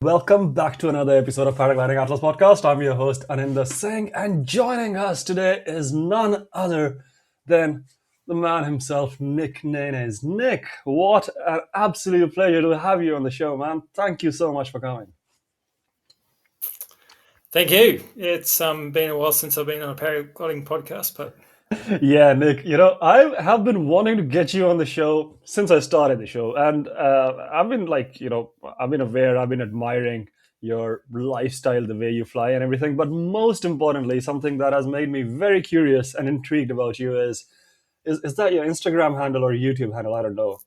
Welcome back to another episode of Paragliding Atlas Podcast. I'm your host, Anindra Singh, and joining us today is none other than the man himself, Nick Neynes. Nick, what an absolute pleasure to have you on the show, man. Thank you so much for coming. Thank you. It's been a while since I've been on a paragliding podcast, but Yeah, Nick, I have been wanting to get you on the show since I started the show. And I've been aware, I've been admiring your lifestyle, the way you fly and everything. But most importantly, something that has made me very curious and intrigued about you is that your Instagram handle or YouTube handle? I don't know.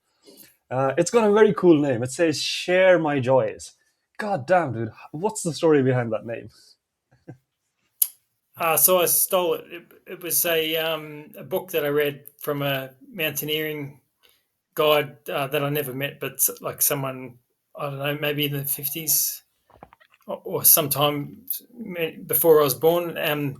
It's got a very cool name. It says Share My Joys. God damn, dude. What's the story behind that name? so I stole it. It was a book that I read from a mountaineering guide that I never met, but like someone, I don't know, maybe in the 50s or sometime before I was born. And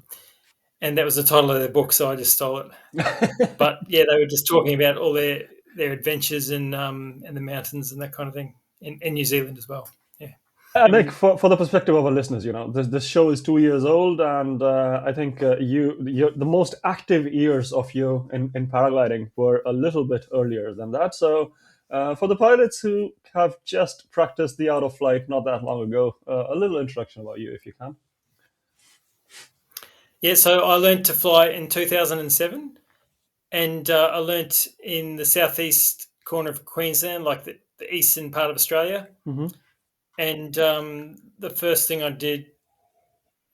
that was the title of their book, so I just stole it. But yeah, they were just talking about all their adventures in the mountains and that kind of thing in New Zealand as well. Yeah. Nick, for the perspective of our listeners, this show is 2 years old, and I think the most active years of you in paragliding were a little bit earlier than that. So, for the pilots who have just practiced the out of flight not that long ago, a little introduction about you, if you can. Yeah, so I learned to fly in 2007, and I learnt in the southeast corner of Queensland, like the eastern part of Australia. Mm-hmm. And the first thing I did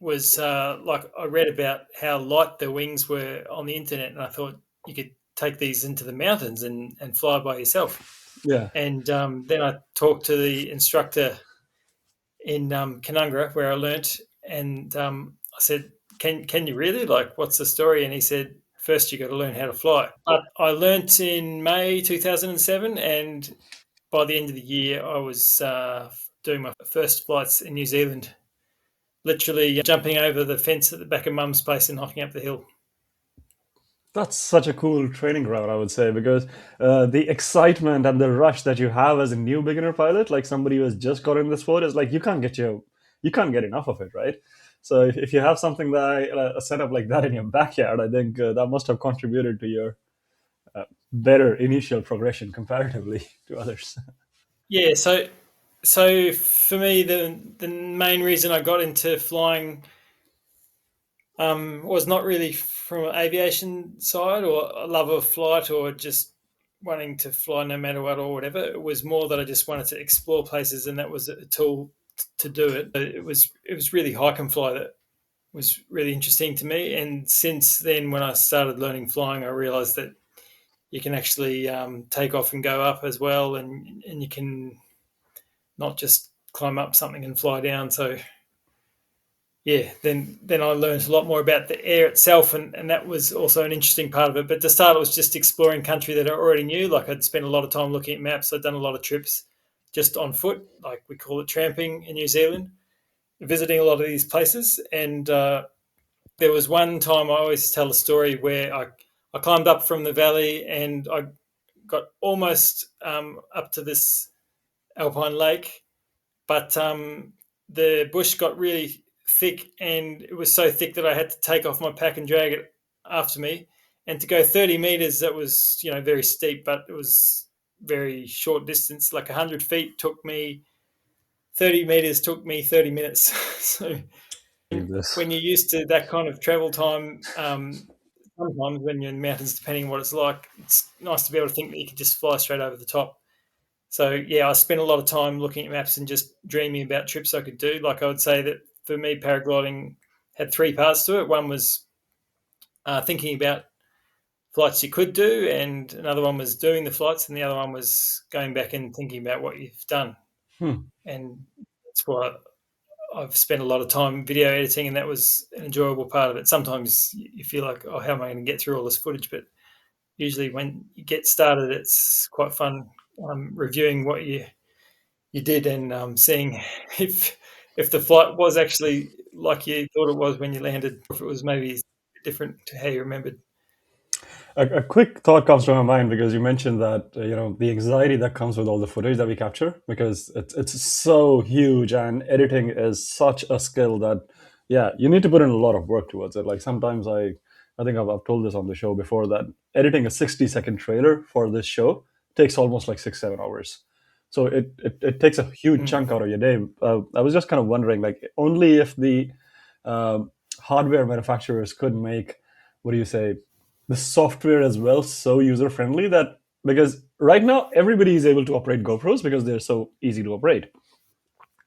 was I read about how light the wings were on the internet, and I thought you could take these into the mountains and fly by yourself. Yeah. And then I talked to the instructor in Canungra where I learnt, and I said, "Can you really? Like, what's the story?" And he said, "First, you got to learn how to fly." But I learnt in May 2007, and by the end of the year, I was doing my first flights in New Zealand, literally jumping over the fence at the back of Mum's place and hiking up the hill. That's such a cool training ground, I would say, because the excitement and the rush that you have as a new beginner pilot, like somebody who has just got in the sport, is like you can't get enough of it, right? So if you have something that a setup like that in your backyard, I think that must have contributed to your better initial progression comparatively to others. Yeah, so for me, the main reason I got into flying was not really from an aviation side or a love of flight or just wanting to fly no matter what or whatever. It was more that I just wanted to explore places, and that was a tool to do it. It was really hike and fly that was really interesting to me. And since then, when I started learning flying, I realized that you can actually take off and go up as well, and you can not just climb up something and fly down. So yeah, then I learned a lot more about the air itself, and that was also an interesting part of it. But to start, it was just exploring country that I already knew. Like I'd spent a lot of time looking at maps. I'd done a lot of trips just on foot, like we call it tramping in New Zealand, visiting a lot of these places. And there was one time I always tell a story where I climbed up from the valley and I got almost up to this alpine lake, but the bush got really thick, and it was so thick that I had to take off my pack and drag it after me. And to go 30 meters, that was very steep, but it was very short distance. Like 100 feet took me 30 meters took me 30 minutes. So This. when you're used to that kind of travel time, sometimes when you're in the mountains, depending on what it's like, it's nice to be able to think that you could just fly straight over the top. So yeah, I spent a lot of time looking at maps and just dreaming about trips I could do. Like I would say that for me, paragliding had three parts to it. One was thinking about flights you could do, and another one was doing the flights, and the other one was going back and thinking about what you've done. Hmm. And that's why I've spent a lot of time video editing, and that was an enjoyable part of it. Sometimes you feel like, oh, how am I going to get through all this footage? But usually when you get started, it's quite fun reviewing what you did and seeing if the flight was actually like you thought it was when you landed, if it was maybe different to how you remembered. a quick thought comes to my mind because you mentioned that the anxiety that comes with all the footage that we capture, because it's so huge and editing is such a skill that, yeah, you need to put in a lot of work towards it. Like sometimes I think I've told this on the show before that editing a 60-second trailer for this show takes almost like 6-7 hours. So it takes a huge Mm. chunk out of your day. I was just kind of wondering, like, only if the um hardware manufacturers could make, what do you say, the software as well so user friendly, that because right now everybody is able to operate GoPros because they're so easy to operate,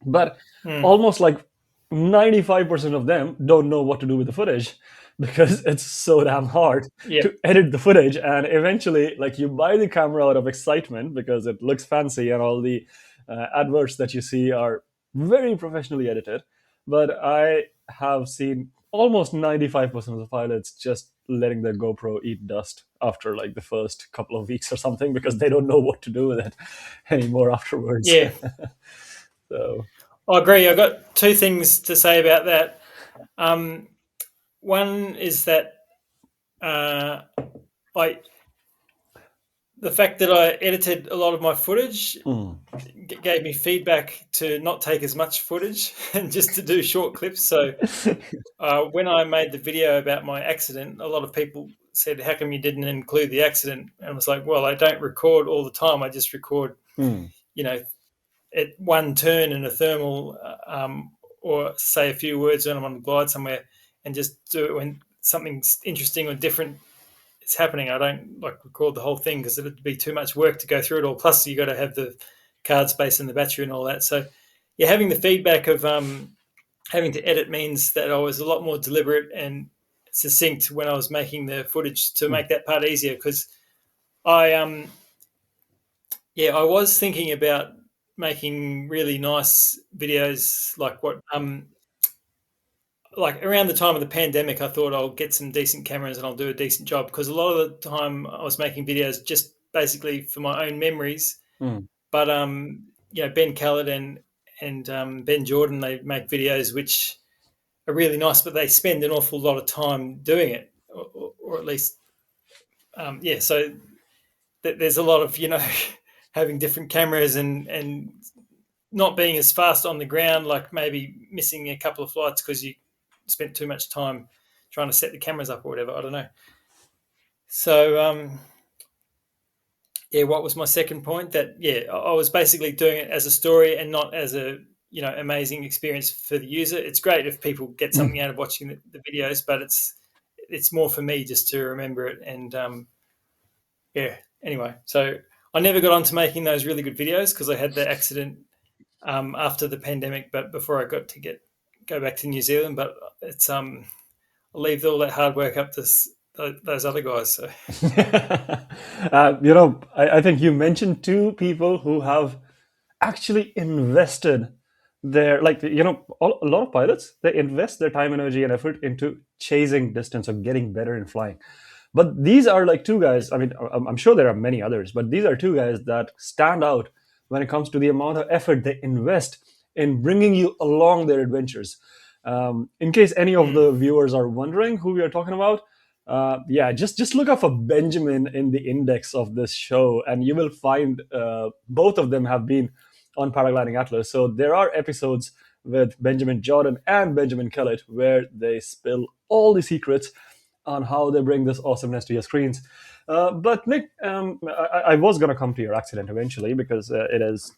but Mm. almost like 95% of them don't know what to do with the footage because it's so damn hard Yeah. to edit the footage. And eventually, like, you buy the camera out of excitement because it looks fancy and all the adverts that you see are very professionally edited. But I have seen almost 95% of the pilots just letting their GoPro eat dust after like the first couple of weeks or something because they don't know what to do with it anymore afterwards. Yeah. So I agree. I've got two things to say about that. Um, One is that uh, I the fact that I edited a lot of my footage mm. gave me feedback to not take as much footage and just to do short clips. So when I made the video about my accident, a lot of people said, "How come you didn't include the accident?" And I was like, "Well, I don't record all the time. I just record, Mm. you know, at one turn in a thermal, or say a few words when I'm on the glide somewhere, and just do it when something's interesting or different is happening. I don't like record the whole thing because it'd be too much work to go through it all. Plus, you got to have the card space and the battery and all that. So, yeah, having the feedback of having to edit means that I was a lot more deliberate and succinct when I was making the footage to Mm. make that part easier. Because I I was thinking about making really nice videos like what like around the time of the pandemic, I thought I'll get some decent cameras and I'll do a decent job because a lot of the time I was making videos just basically for my own memories. Mm. But Ben Khaled and Ben Jordan, they make videos which are really nice, but they spend an awful lot of time doing it, or at least yeah. So there's a lot of having different cameras and not being as fast on the ground, like maybe missing a couple of flights because you spent too much time trying to set the cameras up or whatever. I don't know. So yeah, what was my second point? That yeah, I was basically doing it as a story and not as a amazing experience for the user. It's great if people get Mm. something out of watching the videos, but it's more for me just to remember it. And yeah, anyway, so I never got on to making those really good videos because I had the accident after the pandemic, but before I got to go back to New Zealand. But it's I'll leave all that hard work up to those other guys. So I think you mentioned two people who have actually invested their, like, a lot of pilots, they invest their time, energy, and effort into chasing distance or getting better in flying. But these are like two guys. I mean, I'm sure there are many others, but these are two guys that stand out when it comes to the amount of effort they invest in bringing you along their adventures. In case any of mm, the viewers are wondering who we are talking about, yeah, just look up for Benjamin in the index of this show, and you will find both of them have been on Paragliding Atlas. So there are episodes with Benjamin Jordan and Benjamin Kellett where they spill all the secrets on how they bring this awesomeness to your screens. But Nick, I was going to come to your accident eventually because it is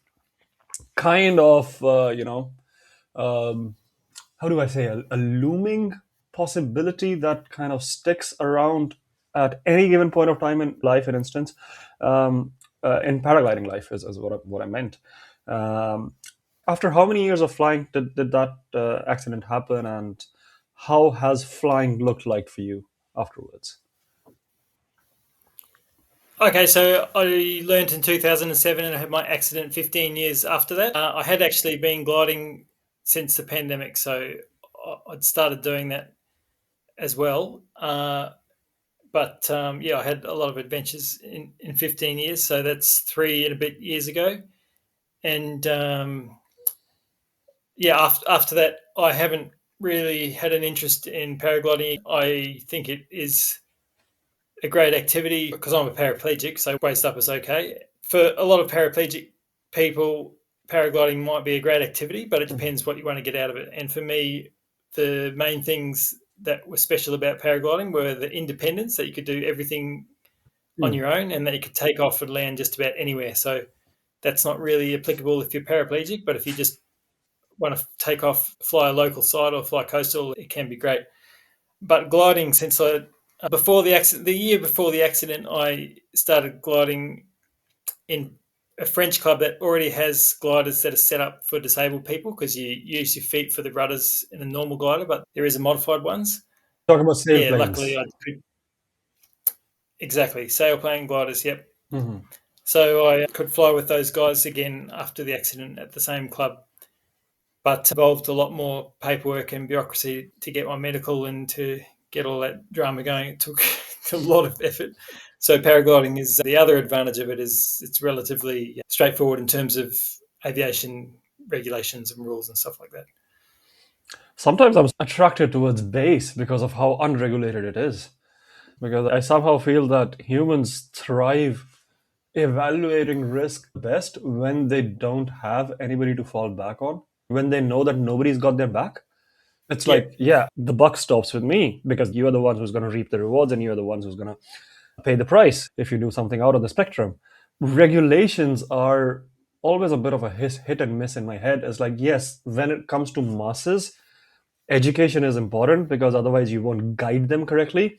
kind of, um, how do I say, a looming possibility that kind of sticks around at any given point of time in life, in instance. In paragliding life is what I meant. Um, After how many years of flying did that accident happen, and how has flying looked like for you afterwards? okay, so I learned in 2007 and I had my accident 15 years after that. I had actually been gliding since the pandemic, so I'd started doing that as well. But yeah, I had a lot of adventures in 15 years, so that's 3 and a bit years ago. And yeah, after that, I haven't really had an interest in paragliding. I think it is a great activity because I'm a paraplegic, so waist up is okay. For a lot of paraplegic people, paragliding might be a great activity, but it depends what you want to get out of it. And for me, the main things that were special about paragliding were the independence, that you could do everything on Mm. your own and that you could take off and land just about anywhere. So that's not really applicable if you're paraplegic, but if you just want to take off, fly a local site or fly coastal, it can be great. But gliding, since I before the accident, the year before the accident, I started gliding in a French club that already has gliders that are set up for disabled people because you use your feet for the rudders in a normal glider, but there is a modified ones. Talk about Yeah, luckily sailplanes. I could exactly sailplane gliders. Yep. Hmm. So I could fly with those guys again after the accident at the same club, but involved a lot more paperwork and bureaucracy to get my medical and to get all that drama going. It took a lot of effort. So paragliding is the other advantage of it is it's relatively straightforward in terms of aviation regulations and rules and stuff like that. Sometimes I'm attracted towards base because of how unregulated it is. Because I somehow feel that humans thrive evaluating risk best when they don't have anybody to fall back on, when they know that nobody's got their back. It's Yeah, like, yeah, the buck stops with me because you are the ones who's going to reap the rewards and you're the ones who's going to pay the price if you do something out of the spectrum. Regulations are always a bit of a hit and miss in my head. It's like, yes, when it comes to masses, education is important because otherwise you won't guide them correctly.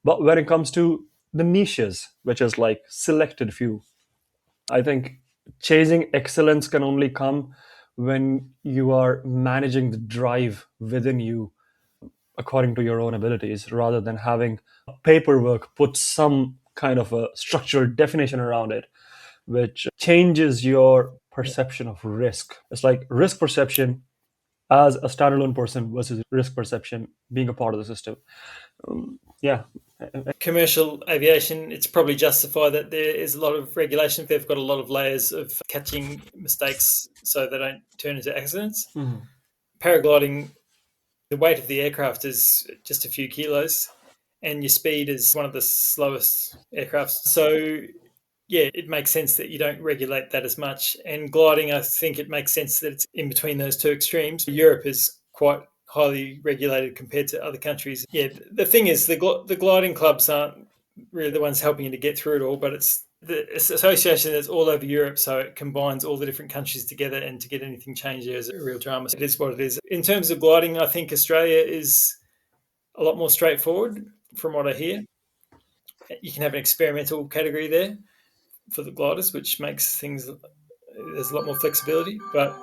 But when it comes to the niches, which is like selected few, I think chasing excellence can only come when you are managing the drive within you according to your own abilities rather than having paperwork put some kind of a structural definition around it, which changes your perception of risk. It's like risk perception as a standalone person versus risk perception being a part of the system. Yeah. commercial aviation, it's probably justified that there is a lot of regulation. They've got a lot of layers of catching mistakes so they don't turn into accidents. Mhm. Paragliding, the weight of the aircraft is just a few kilos, and your speed is one of the slowest aircrafts. So, yeah, it makes sense that you don't regulate that as much. And gliding, I think it makes sense that it's in between those two extremes. Europe is quite highly regulated compared to other countries. Yeah, the thing is, the gliding clubs aren't really the ones helping you to get through it all, but it's the association that's all over Europe, so it combines all the different countries together, and to get anything changed there is a real drama. So it is what it is. In terms of gliding, I think Australia is a lot more straightforward from what I hear. You can have an experimental category there for the gliders, which makes things, there's a lot more flexibility. But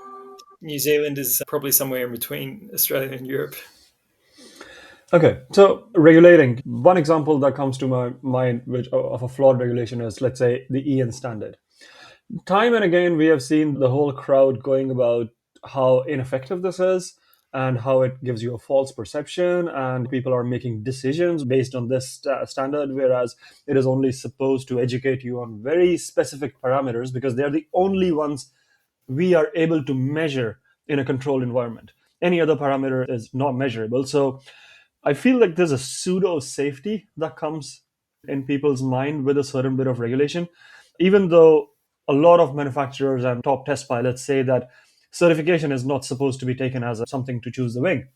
New Zealand is probably somewhere in between Australia and Europe. Okay, so regulating. One example that comes to my mind, which of a flawed regulation, is let's say the EN standard. Time and again, we have seen the whole crowd going about how ineffective this is and how it gives you a false perception, and people are making decisions based on this standard, whereas it is only supposed to educate you on very specific parameters because they're the only ones we are able to measure in a controlled environment. Any other parameter is not measurable. So I feel like there's a pseudo safety that comes in people's mind with a certain bit of regulation, even though a lot of manufacturers and top test pilots say that certification is not supposed to be taken as something to choose the wing.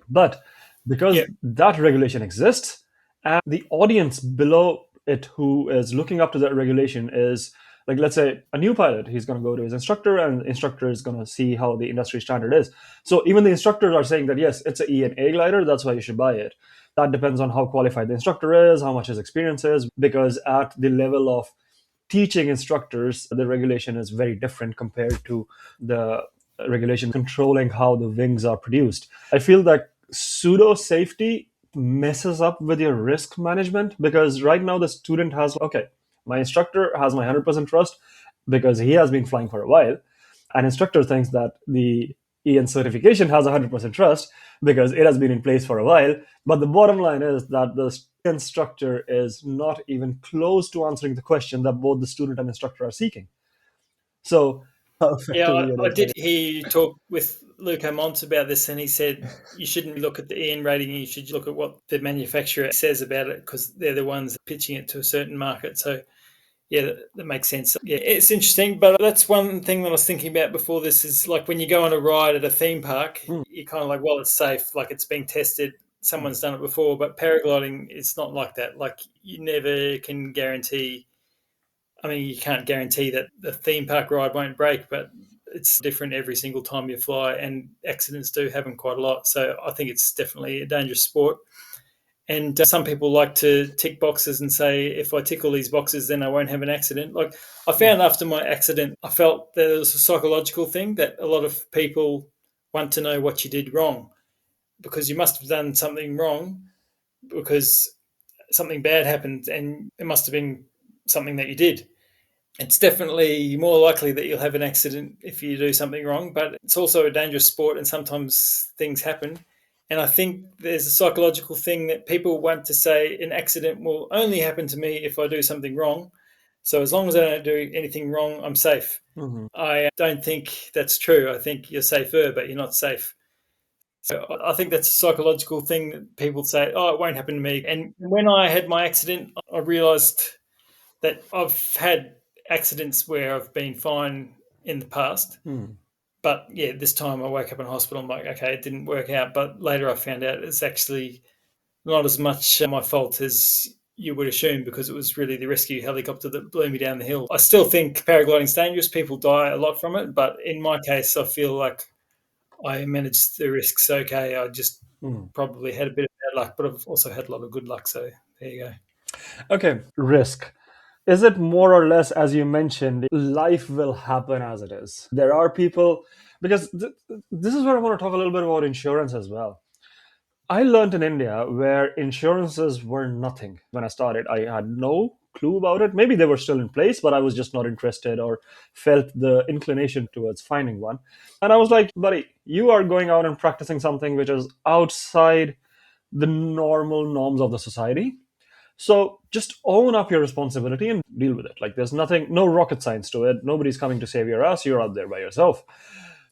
But Yeah, because that regulation exists, and the audience below it who is looking up to that regulation is like, let's say a new pilot, he's going to go to his instructor and the instructor is going to see how the industry standard is. So even the instructors are saying that yes, it's an E and A glider, that's why you should buy it. That depends on how qualified the instructor is, how much his experience is, because at the level of teaching instructors, the regulation is very different compared to the regulation controlling how the wings are produced. I feel that pseudo safety messes up with your risk management because right now the student has, okay, my instructor has my 100% trust because he has been flying for a while. An instructor thinks that the EN certification has 100% trust because it has been in place for a while. But the bottom line is that the instructor is not even close to answering the question that both the student and instructor are seeking. So Yeah, Perfectly, I it did is. hear you talk with Luke Mont about this, and he said you shouldn't look at the Ian rating, you should look at what the manufacturer says about it because they're the ones pitching it to a certain market. So, yeah, that makes sense. Yeah, it's interesting, but that's one thing that I was thinking about before this is like when you go on a ride at a theme park, Mm, you're kind of like, well, it's safe, like it's being tested, mm, someone's done it before, but paragliding, it's not like that. Like you never can guarantee I mean, you can't guarantee that the theme park ride won't break, but it's different every single time you fly, and accidents do happen quite a lot. So I think it's definitely a dangerous sport. And some people like to tick boxes and say, if I tick all these boxes, then I won't have an accident. Like I mm, found after my accident, I felt there was a psychological thing that a lot of people want to know what you did wrong because you must have done something wrong because something bad happened and it must have been something that you did. It's definitely more likely that you'll have an accident if you do something wrong, but it's also a dangerous sport and sometimes things happen. And I think there's a psychological thing that people want to say an accident will only happen to me if I do something wrong. So as long as I don't do anything wrong, I'm safe. mhm, I don't think that's true. I think you're safer, but you're not safe. So I think that's a psychological thing that people say, oh, it won't happen to me. And when I had my accident, I realized that I've had accidents where I've been fine in the past. mm, But yeah, this time I woke up in hospital. I'm like, okay, it didn't work out. But later I found out it's actually not as much my fault as you would assume because it was really the rescue helicopter that blew me down the hill. I still think paragliding's dangerous. People die a lot from it. But in my case, I feel like I managed the risks okay. I just mm. probably had a bit of bad luck, but I've also had a lot of good luck. So there you go. Okay, risk. Is it more or less, as you mentioned, life will happen as it is? There are people, because this is where I want to talk a little bit about insurance as well. I learned in India where insurances were nothing when I started. I had no clue about it. Maybe they were still in place, but I was just not interested or felt the inclination towards finding one. And I was like, buddy, you are going out and practicing something which is outside the normal norms of the society. So just own up your responsibility and deal with it. Like there's nothing, no rocket science to it. Nobody's coming to save your ass. You're out there by yourself.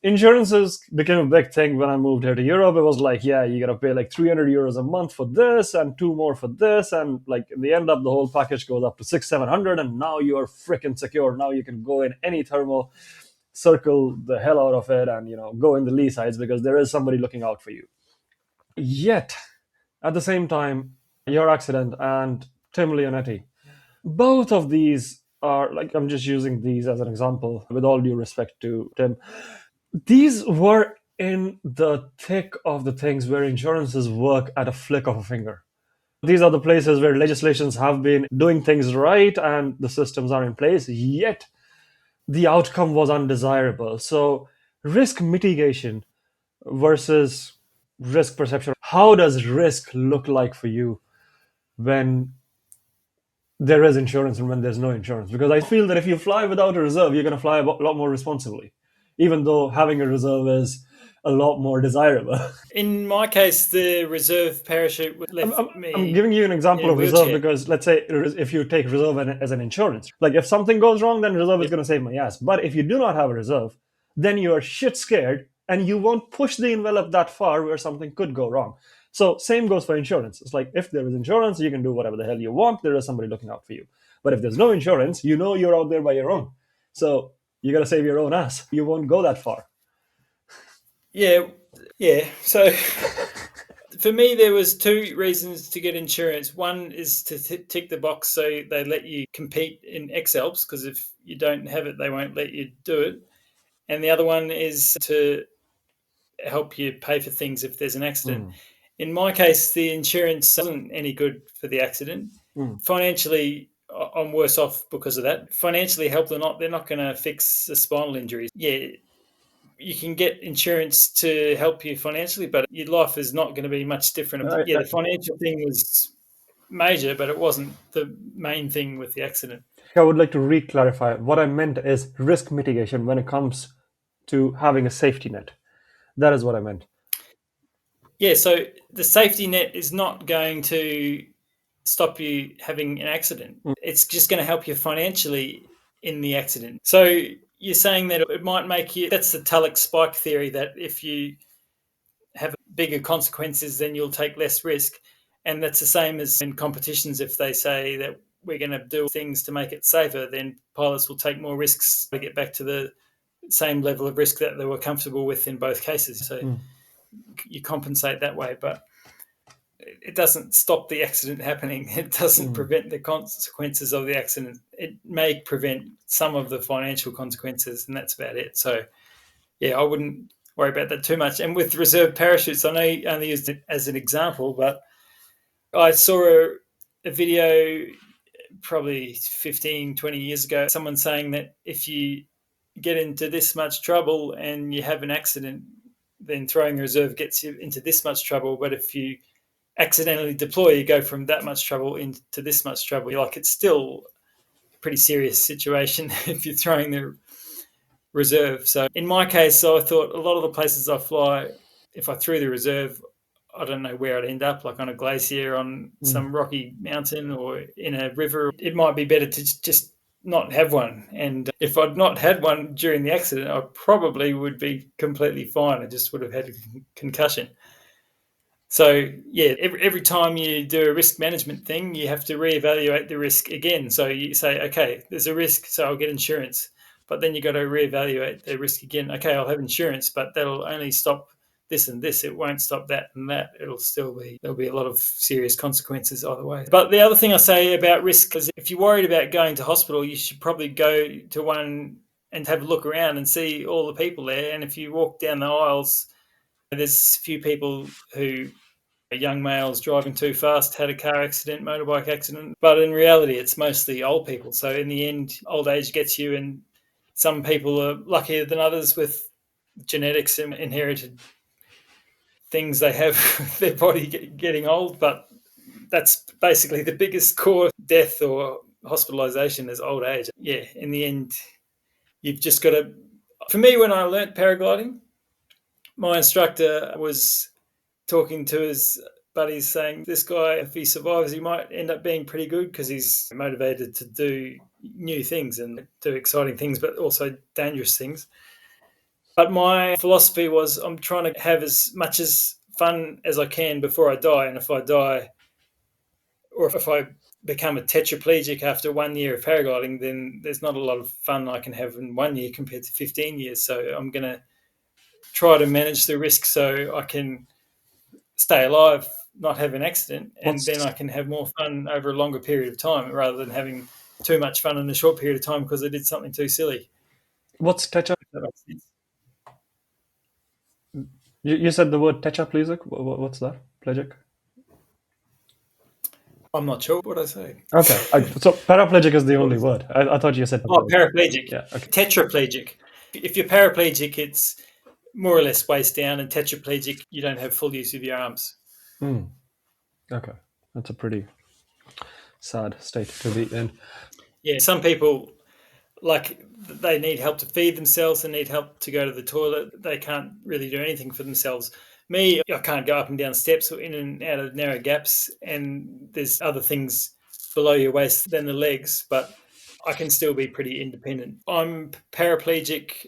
Insurances became a big thing when I moved here to Europe. It was like, yeah, you gotta pay like 300 euros a month for this and two more for this, and like in the end up the whole package goes up to 600, 700, and now you are freaking secure. Now you can go in any thermal, circle the hell out of it, and go in the lee sides because there is somebody looking out for you. Yet at the same time, your accident and Tim Leonetti, both of these are like, I'm just using these as an example with all due respect to Tim. These were in the thick of the things where insurances work at a flick of a finger. These are the places where legislations have been doing things right and the systems are in place, yet the outcome was undesirable. So, risk mitigation versus risk perception. How does risk look like for you when there is insurance and when there's no insurance? Because I feel that if you fly without a reserve, you're going to fly a lot more responsibly, even though having a reserve is a lot more desirable. In my case, the reserve parachute I'm, left I'm, I'm me giving you an in example a of reserve wheelchair. because let's say if you take reserve as an insurance, like if something goes wrong, then reserve is Yep. going to save my ass. But if you do not have a reserve, then you are shit scared and you won't push the envelope that far where something could go wrong. So same goes for insurance. It's like if there is insurance, you can do whatever the hell you want. There is somebody looking out for you. But if there's no insurance, you're out there by your own. So you got to save your own ass. You won't go that far. Yeah, yeah. So for me, there was two reasons to get insurance. One is to tick the box so they let you compete in X Alps because if you don't have it, they won't let you do it. And the other one is to help you pay for things if there's an accident. Mm, In my case, the insurance wasn't any good for the accident. mm. Financially, I'm worse off because of that. Financially, help or not, they're not going to fix the spinal injuries. Yeah, you can get insurance to help you financially, but your life is not going to be much different. I, Yeah, the financial thing was major, but it wasn't the main thing with the accident. I would like to re-clarify. What I meant is risk mitigation when it comes to having a safety net. That is what I meant. Yeah, so the safety net is not going to stop you having an accident. Mm, It's just going to help you financially in the accident. So you're saying that it might make you, that's the Tulloch spike theory, that if you have bigger consequences, then you'll take less risk. And that's the same as in competitions. If they say that we're going to do things to make it safer, then pilots will take more risks to get back to the same level of risk that they were comfortable with in both cases. So you compensate that way, but it doesn't stop the accident happening. It doesn't prevent the consequences of the accident. It may prevent some of the financial consequences, and that's about it. So, yeah, I wouldn't worry about that too much. And with reserve parachutes, I know you only used it as an example, but I saw a video probably 15, 20 years ago, someone saying that if you get into this much trouble and you have an accident, then throwing the reserve gets you into this much trouble. But if you accidentally deploy, you go from that much trouble into this much trouble. Like, it's still a pretty serious situation if you're throwing the reserve. So in my case, so I thought a lot of the places I fly, if I threw the reserve, I don't know where I'd end up, like on a glacier, on some rocky mountain, or in a river. It might be better to just not have one. And if I'd not had one during the accident, I probably would be completely fine. I just would have had a concussion. So, yeah, every time you do a risk management thing, you have to reevaluate the risk again. So you say, okay, there's a risk, so I'll get insurance. But then you got to reevaluate the risk again. Okay, I'll have insurance, but that'll only stop this and this. It won't stop that and that. There'll be a lot of serious consequences either way. But the other thing I say about risk is, if you're worried about going to hospital, you should probably go to one and have a look around and see all the people there. And if you walk down the aisles, there's a few people who are young males driving too fast, had a car accident, motorbike accident. But in reality, it's mostly old people. So in the end, old age gets you, and some people are luckier than others with genetics and inherited things they have with their body getting old. But that's basically the biggest cause of death or hospitalisation is old age. Yeah, in the end, you've just got to... For me, when I learnt paragliding, my instructor was talking to his buddies, saying, this guy, if he survives, he might end up being pretty good because he's motivated to do new things and do exciting things, but also dangerous things. But my philosophy was, I'm trying to have as much as fun as I can before I die. And if I die, or if I become a tetraplegic after 1 year of paragliding, then there's not a lot of fun I can have in 1 year compared to 15 years. So I'm going to try to manage the risk so I can stay alive, not have an accident, and then I can have more fun over a longer period of time, rather than having too much fun in a short period of time because I did something too silly. What's tetra? That makes sense. You said the word tetraplegic. What's that? Plegic? I'm not sure what I say. Okay. So paraplegic is the only word. I thought you said. Oh, paraplegic. Yeah. Okay. Tetraplegic. If you're paraplegic, it's more or less waist down, and tetraplegic, you don't have full use of your arms. Okay. That's a pretty sad state to be in. Yeah, some people, like, they need help to feed themselves, they need help to go to the toilet, they can't really do anything for themselves. Me, I can't go up and down steps or in and out of narrow gaps, and there's other things below your waist than the legs, but I can still be pretty independent. I'm paraplegic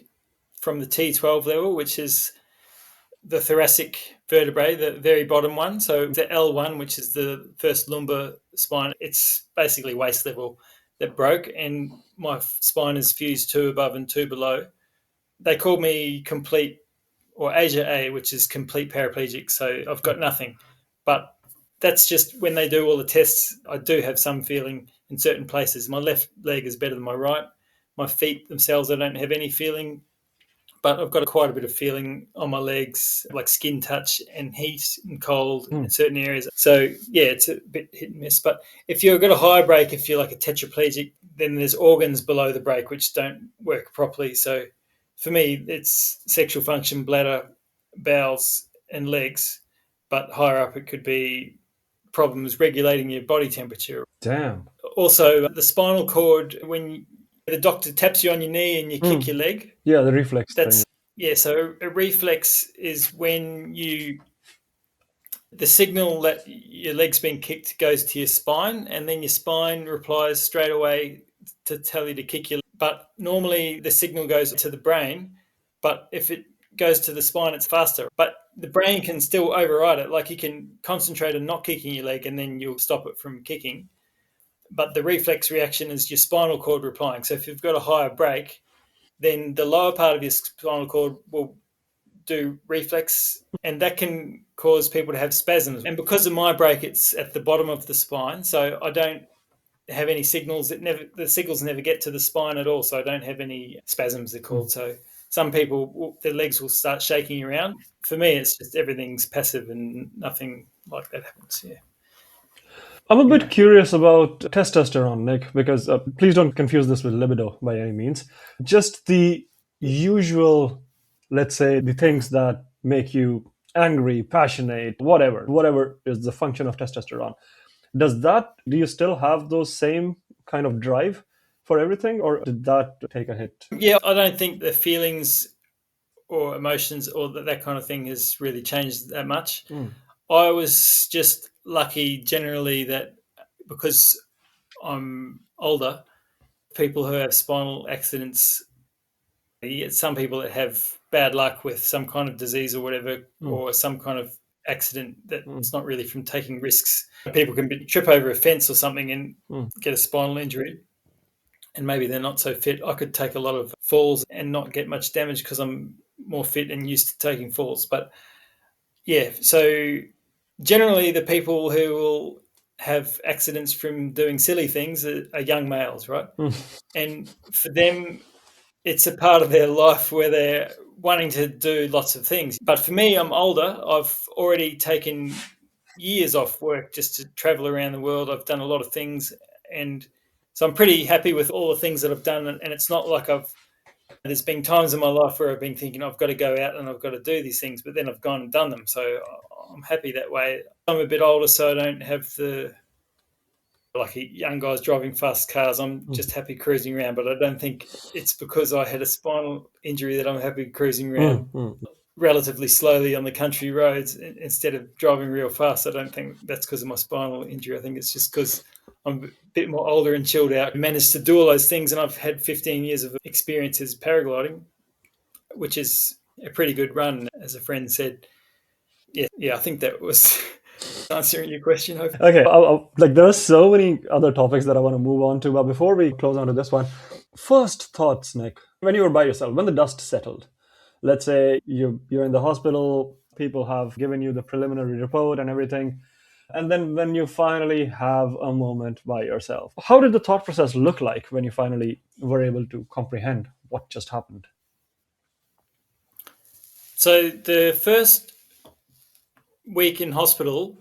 from the T12 level, which is the thoracic vertebrae, the very bottom one. So the L1, which is the first lumbar spine, it's basically waist level that broke, and my spine is fused two above and two below. They call me complete, or Asia A, which is complete paraplegic. So I've got nothing. But that's just when they do all the tests. I do have some feeling in certain places. My left leg is better than my right. My feet themselves, I don't have any feeling, but I've got quite a bit of feeling on my legs, like skin touch and heat and cold in certain areas. So, yeah, it's a bit hit and miss. But if you've got a high break, if you're like a tetraplegic, then there's organs below the break which don't work properly. So for me, it's sexual function, bladder, bowels, and legs. But higher up, it could be problems regulating your body temperature. Damn. Also, the spinal cord, when the doctor taps you on your knee and you kick your leg. Yeah, the reflex thing. Yeah, so a reflex is when the signal that your leg's been kicked goes to your spine, and then your spine replies straight away to tell you to kick your leg. but normally the signal goes to the brain. But if it goes to the spine, it's faster. But the brain can still override it. Like you can concentrate on not kicking your leg and then you'll stop it from kicking. But the reflex reaction is your spinal cord replying. So if you've got a higher brake, then the lower part of your spinal cord will do reflex, and that can cause people to have spasms. And because of my brake, it's at the bottom of the spine, so I don't have any signals. The signals never get to the spine at all, so I don't have any spasms, they're called. So some people, their legs will start shaking around. For me, it's just everything's passive and nothing like that happens. Yeah. I'm a bit Yeah. curious about testosterone, Nick, because please don't confuse this with libido by any means. Just the usual, let's say, the things that make you angry, passionate, whatever is the function of testosterone. Do you still have those same kind of drive for everything, or did that take a hit? Yeah, I don't think the feelings or emotions or that kind of thing has really changed that much. Mm, I was just lucky generally that because I'm older, people who have spinal accidents, you get some people that have bad luck with some kind of disease or whatever, mm, or some kind of accident mm, that's not really from taking risks. People can trip over a fence or something and mm, get a spinal injury, and maybe they're not so fit. I could take a lot of falls and not get much damage because I'm more fit and used to taking falls. But yeah, so generally the people who will have accidents from doing silly things are young males, right? mm, And for them, it's a part of their life where they're wanting to do lots of things. But for me, I'm older. I've already taken years off work just to travel around the world. I've done a lot of things. And so I'm pretty happy with all the things that I've done. And it's not like there's been times in my life where I've been thinking I've got to go out and I've got to do these things, but then I've gone and done them. So I'm happy that way. I'm a bit older, so I don't have the like young guys driving fast cars. I'm mm, just happy cruising around, but I don't think it's because I had a spinal injury that I'm happy cruising mm, around mm. relatively slowly on the country roads instead of driving real fast. I don't think that's because of my spinal injury. I think it's just because I'm a bit more older and chilled out. I managed to do all those things, and I've had 15 years of experience as paragliding, which is a pretty good run, as a friend said. Yeah, I think that was answering your question. Hopefully. Okay, like there are so many other topics that I want to move on to, but before we close on to this one, first thoughts, Nick, when you were by yourself, when the dust settled, let's say you're in the hospital, people have given you the preliminary report and everything, and then when you finally have a moment by yourself, how did the thought process look like when you finally were able to comprehend what just happened? So the first week in hospital,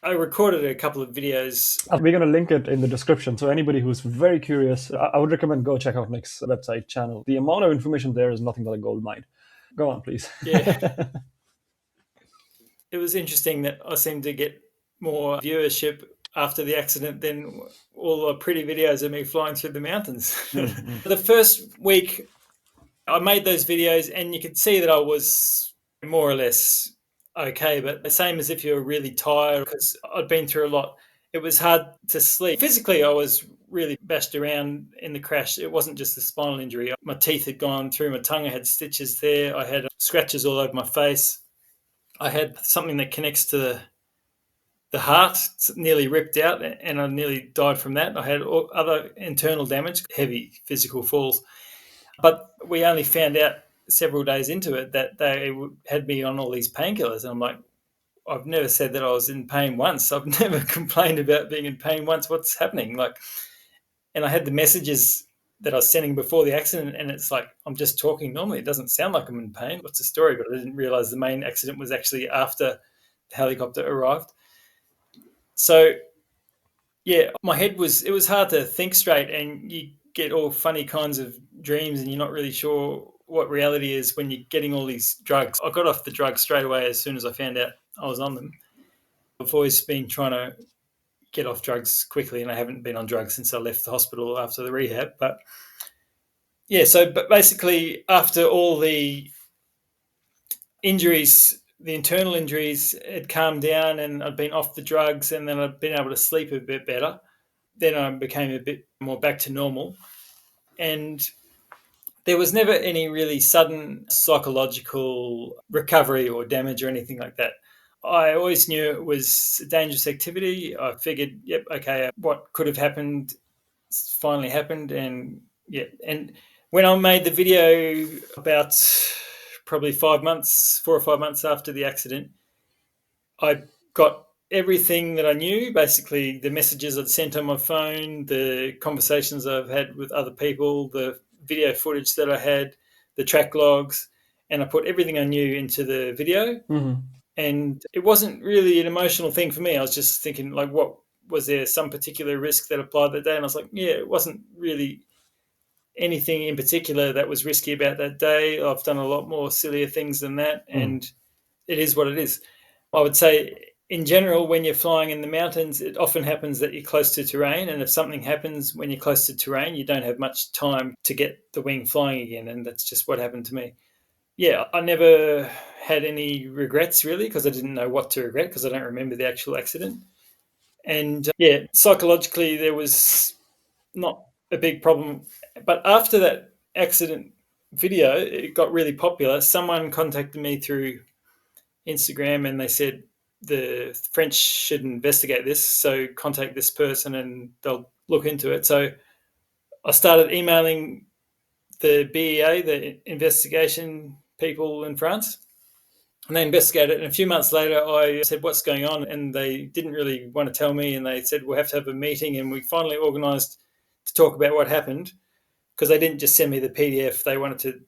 I recorded a couple of videos. We're going to link it in the description. So anybody who's very curious, I would recommend go check out Nick's website channel. The amount of information there is nothing but a gold mine. Go on, please. Yeah, it was interesting that I seemed to get more viewership after the accident than all the pretty videos of me flying through the mountains. Mm, The first week, I made those videos, and you could see that I was more or less okay, but the same as if you were really tired because I'd been through a lot. It was hard to sleep. Physically, I was really bashed around in the crash. It wasn't just the spinal injury. My teeth had gone through my tongue. I had stitches there. I had scratches all over my face. I had something that connects to the heart nearly ripped out, and I nearly died from that. I had other internal damage, heavy physical falls. But we only found out several days into it that they had me on all these painkillers. And I'm like, I've never said that I was in pain once. I've never complained about being in pain once. What's happening? Like, and I had the messages that I was sending before the accident, and it's like I'm just talking normally. It doesn't sound like I'm in pain. What's the story? But I didn't realize the main accident was actually after the helicopter arrived. So yeah, it was hard to think straight, and you get all funny kinds of dreams, and you're not really sure what reality is when you're getting all these drugs. I got off the drugs straight away as soon as I found out I was on them. I've always been trying to get off drugs quickly, and I haven't been on drugs since I left the hospital after the rehab. But yeah, but basically, after all the injuries, the internal injuries had calmed down, and I'd been off the drugs, and then I'd been able to sleep a bit better. Then I became a bit more back to normal. And there was never any really sudden psychological recovery or damage or anything like that. I always knew it was a dangerous activity. I figured, yep, okay, what could have happened finally happened. And yeah, and when I made the video about probably 5 months, 4 or 5 months after the accident, I got everything that I knew, basically the messages I'd sent on my phone, the conversations I've had with other people, the video footage that I had, the track logs, and I put everything I knew into the video. Hmm. And it wasn't really an emotional thing for me. I was just thinking, like, what was there some particular risk that applied that day? And I was like, yeah, it wasn't really anything in particular that was risky about that day. I've done a lot more sillier things than that, Mm. and it is what it is. I would say, in general, when you're flying in the mountains, it often happens that you're close to terrain. And if something happens when you're close to terrain, you don't have much time to get the wing flying again. And that's just what happened to me. Yeah, I never had any regrets really because I didn't know what to regret because I don't remember the actual accident. And yeah, psychologically, there was not a big problem. But after that accident video, it got really popular. Someone contacted me through Instagram and they said the French should investigate this. So contact this person and they'll look into it. So I started emailing the BEA, the investigation people in France, and they investigated it. And a few months later, I said, "What's going on?" And they didn't really want to tell me. And they said, "We'll have to have a meeting." And we finally organised to talk about what happened because they didn't just send me the PDF. They wanted to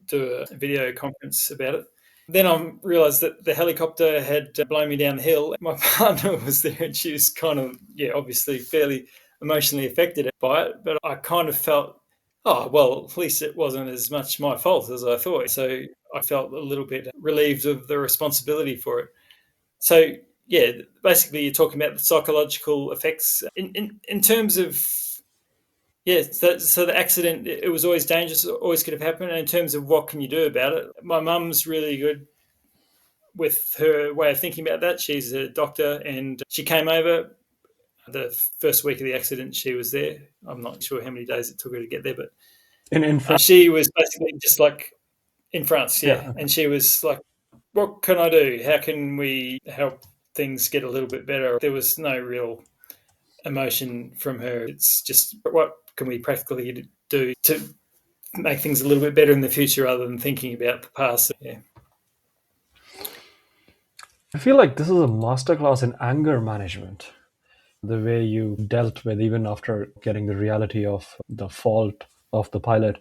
do a video conference about it. Then I realised that the helicopter had blown me down the hill. My partner was there and she was kind of, yeah, obviously fairly emotionally affected by it. But I kind of felt, oh, well, at least it wasn't as much my fault as I thought. So I felt a little bit relieved of the responsibility for it. So, yeah, basically you're talking about the psychological effects in terms of, yeah, so the accident, it was always dangerous, always could have happened. And in terms of what can you do about it, my mum's really good with her way of thinking about that. She's a doctor and she came over the first week of the accident. She was there. I'm not sure how many days it took her to get there, but In France, she was basically just like in France, yeah. yeah. Okay. And she was like, what can I do? How can we help things get a little bit better? There was no real emotion from her. It's just what can we practically do to make things a little bit better in the future rather than thinking about the past. Yeah. I feel like this is a masterclass in anger management. The way you dealt with even after getting the reality of the fault of the pilot,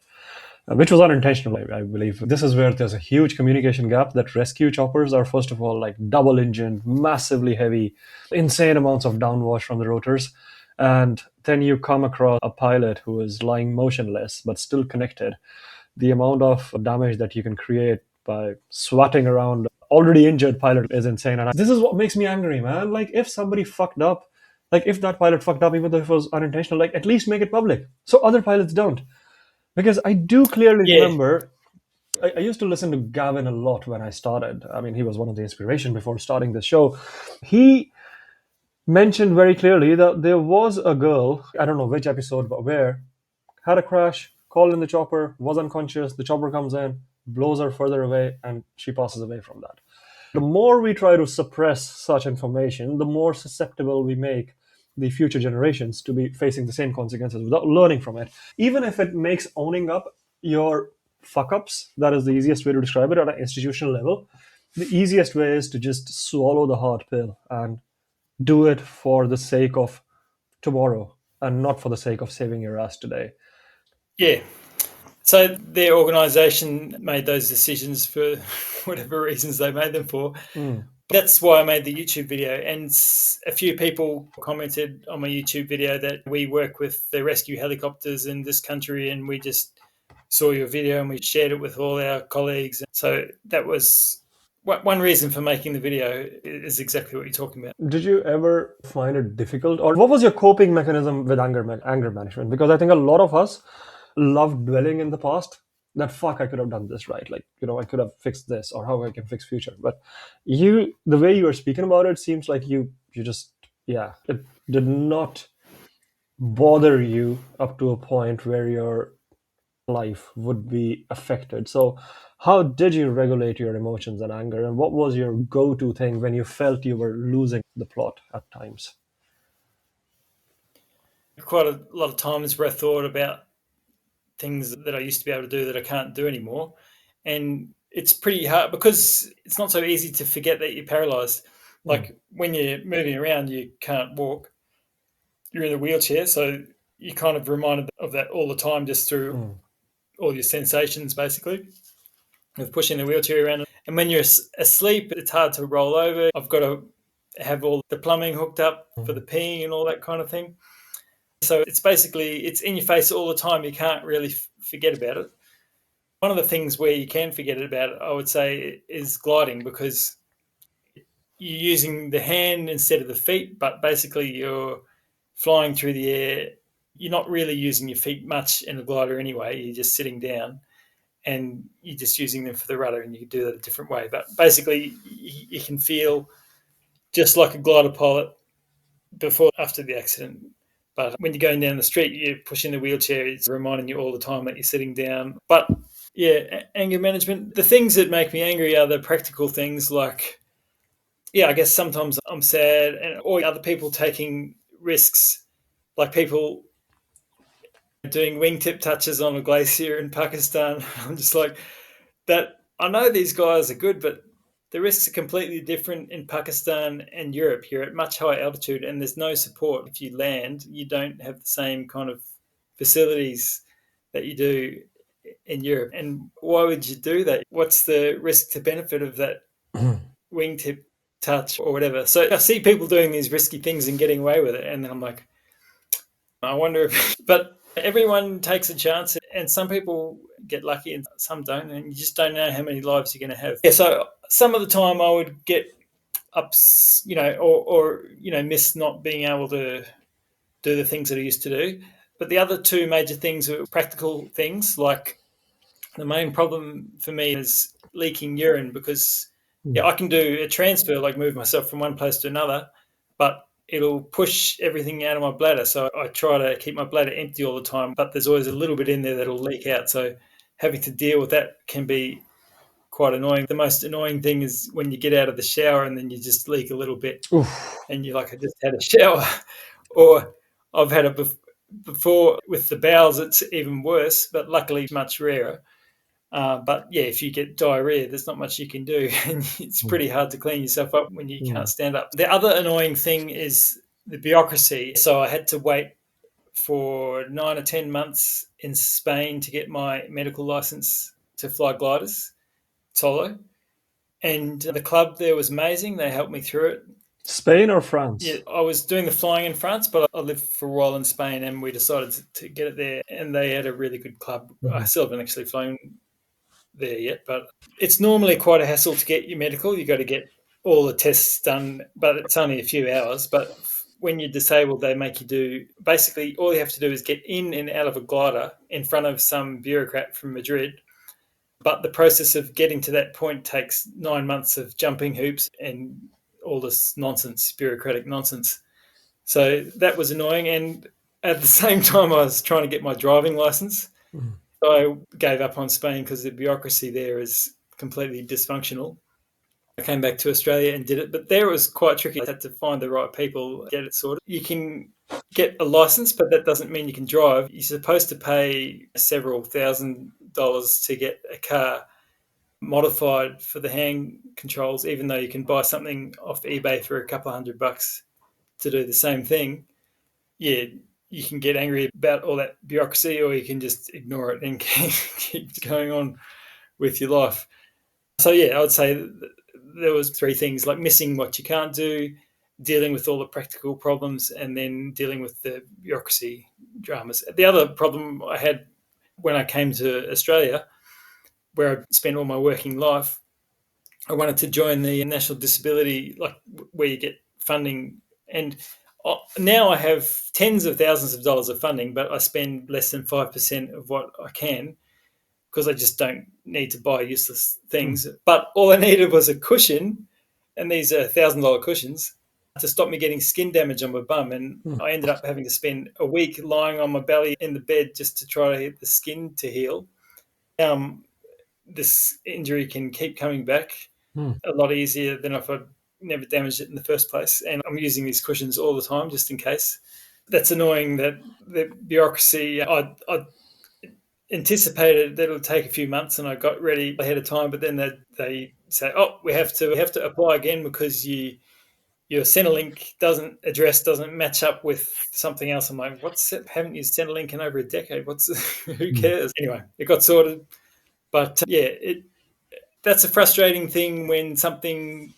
which was unintentional, I believe. This is where there's a huge communication gap that rescue choppers are, first of all, like double engine, massively heavy, insane amounts of downwash from the rotors. And then you come across a pilot who is lying motionless but still connected. The amount of damage that you can create by swatting around already injured pilot is insane. And this is what makes me angry, man. Like, if somebody fucked up, like if that pilot fucked up, even though it was unintentional, like at least make it public so other pilots don't. Because I do clearly Yeah. remember I used to listen to Gavin a lot when I started. I mean, he was one of the inspiration before starting this show. He mentioned very clearly that there was a girl, I don't know which episode, but where, had a crash, called in the chopper, was unconscious, the chopper comes in, blows her further away, and she passes away from that. The more we try to suppress such information, the more susceptible we make the future generations to be facing the same consequences without learning from it. Even if it makes owning up your fuck ups, that is the easiest way to describe it at an institutional level. The easiest way is to just swallow the hard pill and do it for the sake of tomorrow and not for the sake of saving your ass today. Yeah. So their organisation made those decisions for whatever reasons they made them for. Mm. That's why I made the YouTube video. And a few people commented on my YouTube video that we work with the rescue helicopters in this country and we just saw your video and we shared it with all our colleagues. So that was one reason for making the video is exactly what you're talking about. Did you ever find it difficult, or what was your coping mechanism with anger management? Because I think a lot of us love dwelling in the past. That fuck, I could have done this right. Like, I could have fixed this, or how I can fix future. But the way you were speaking about it seems like you just, yeah, it did not bother you up to a point where you're life would be affected. So, how did you regulate your emotions and anger? And what was your go to thing when you felt you were losing the plot at times? Quite a lot of times where I thought about things that I used to be able to do that I can't do anymore. And it's pretty hard because it's not so easy to forget that you're paralyzed. Mm, Like when you're moving around, you can't walk, you're in a wheelchair. So you're kind of reminded of that all the time just through mm, all your sensations, basically, of pushing the wheelchair around. And when you're asleep, it's hard to roll over. I've got to have all the plumbing hooked up for the mm, peeing and all that kind of thing. So it's basically, it's in your face all the time. You can't really forget about it. One of the things where you can forget about it, I would say, is gliding, because you're using the hand instead of the feet, but basically you're flying through the air. You're not really using your feet much in a glider anyway. You're just sitting down and you're just using them for the rudder, and you can do that a different way. But basically, you can feel just like a glider pilot before, after the accident. But when you're going down the street, you're pushing the wheelchair. It's reminding you all the time that you're sitting down. But yeah, anger management. The things that make me angry are the practical things, like, yeah, I guess sometimes I'm sad, and or other people taking risks, like people doing wingtip touches on a glacier in Pakistan. I'm just like, that. I know these guys are good, but the risks are completely different in Pakistan and Europe. You're at much higher altitude and there's no support. If you land, you don't have the same kind of facilities that you do in Europe. And why would you do that? What's the risk to benefit of that mm, wingtip touch or whatever? So I see people doing these risky things and getting away with it. And I'm like, I wonder if, but everyone takes a chance, and some people get lucky and some don't, and you just don't know how many lives you're going to have. Yeah, so some of the time I would get ups, or miss not being able to do the things that I used to do. But the other two major things are practical things, like the main problem for me is leaking urine, because yeah, mm, I can do a transfer, like move myself from one place to another, but it'll push everything out of my bladder. So I try to keep my bladder empty all the time, but there's always a little bit in there that'll leak out. So having to deal with that can be quite annoying. The most annoying thing is when you get out of the shower and then you just leak a little bit, oof. and you're like, I just had a shower. Or I've had it before with the bowels. It's even worse, but luckily much rarer. But yeah, if you get diarrhea, there's not much you can do, and it's Mm, pretty hard to clean yourself up when you can't mm. stand up. The other annoying thing is the bureaucracy. So I had to wait for 9 or 10 months in Spain to get my medical license to fly gliders solo, and the club there was amazing. They helped me through it. Spain or Yeah, France? I was doing the flying in France, but I lived for a while in Spain, and we decided to get it there. And they had a really good club. I Mhm. still haven't actually flown there yet, but it's normally quite a hassle to get your medical. You got to get all the tests done, but it's only a few hours. But when you're disabled, they make you do, basically all you have to do is get in and out of a glider in front of some bureaucrat from Madrid. But the process of getting to that point takes 9 months of jumping hoops and all this nonsense, bureaucratic nonsense. So that was annoying. And at the same time, I was trying to get my driving license. Mm, I gave up on Spain because the bureaucracy there is completely dysfunctional. I came back to Australia and did it, but there it was quite tricky. I had to find the right people, get it sorted. You can get a license, but that doesn't mean you can drive. You're supposed to pay several $1,000s to get a car modified for the hand controls, even though you can buy something off eBay for a couple of $100 to do the same thing. Yeah, you can get angry about all that bureaucracy, or you can just ignore it and keep going on with your life. So yeah, I would say there was three things, like missing what you can't do, dealing with all the practical problems, and then dealing with the bureaucracy dramas. The other problem I had when I came to Australia, where I spent all my working life, I wanted to join the National Disability, like where you get funding. And now I have tens of thousands of dollars of funding, but I spend less than 5% of what I can, because I just don't need to buy useless mm, things. But all I needed was a cushion, and these are $1,000 cushions. to stop me getting skin damage on my bum. And Hmm. I ended up having to spend a week lying on my belly in the bed just to try to get the skin to heal. This injury can keep coming back Hmm. a lot easier than if I'd never damaged it in the first place. And I'm using these cushions all the time just in case. That's annoying that the bureaucracy, I anticipated that it would take a few months and I got ready ahead of time, but then they say, oh, we have to apply again because your Centrelink doesn't match up with something else. I'm like, haven't used Centrelink in over a decade. Who Hmm. cares? Anyway, it got sorted. But that's a frustrating thing when something,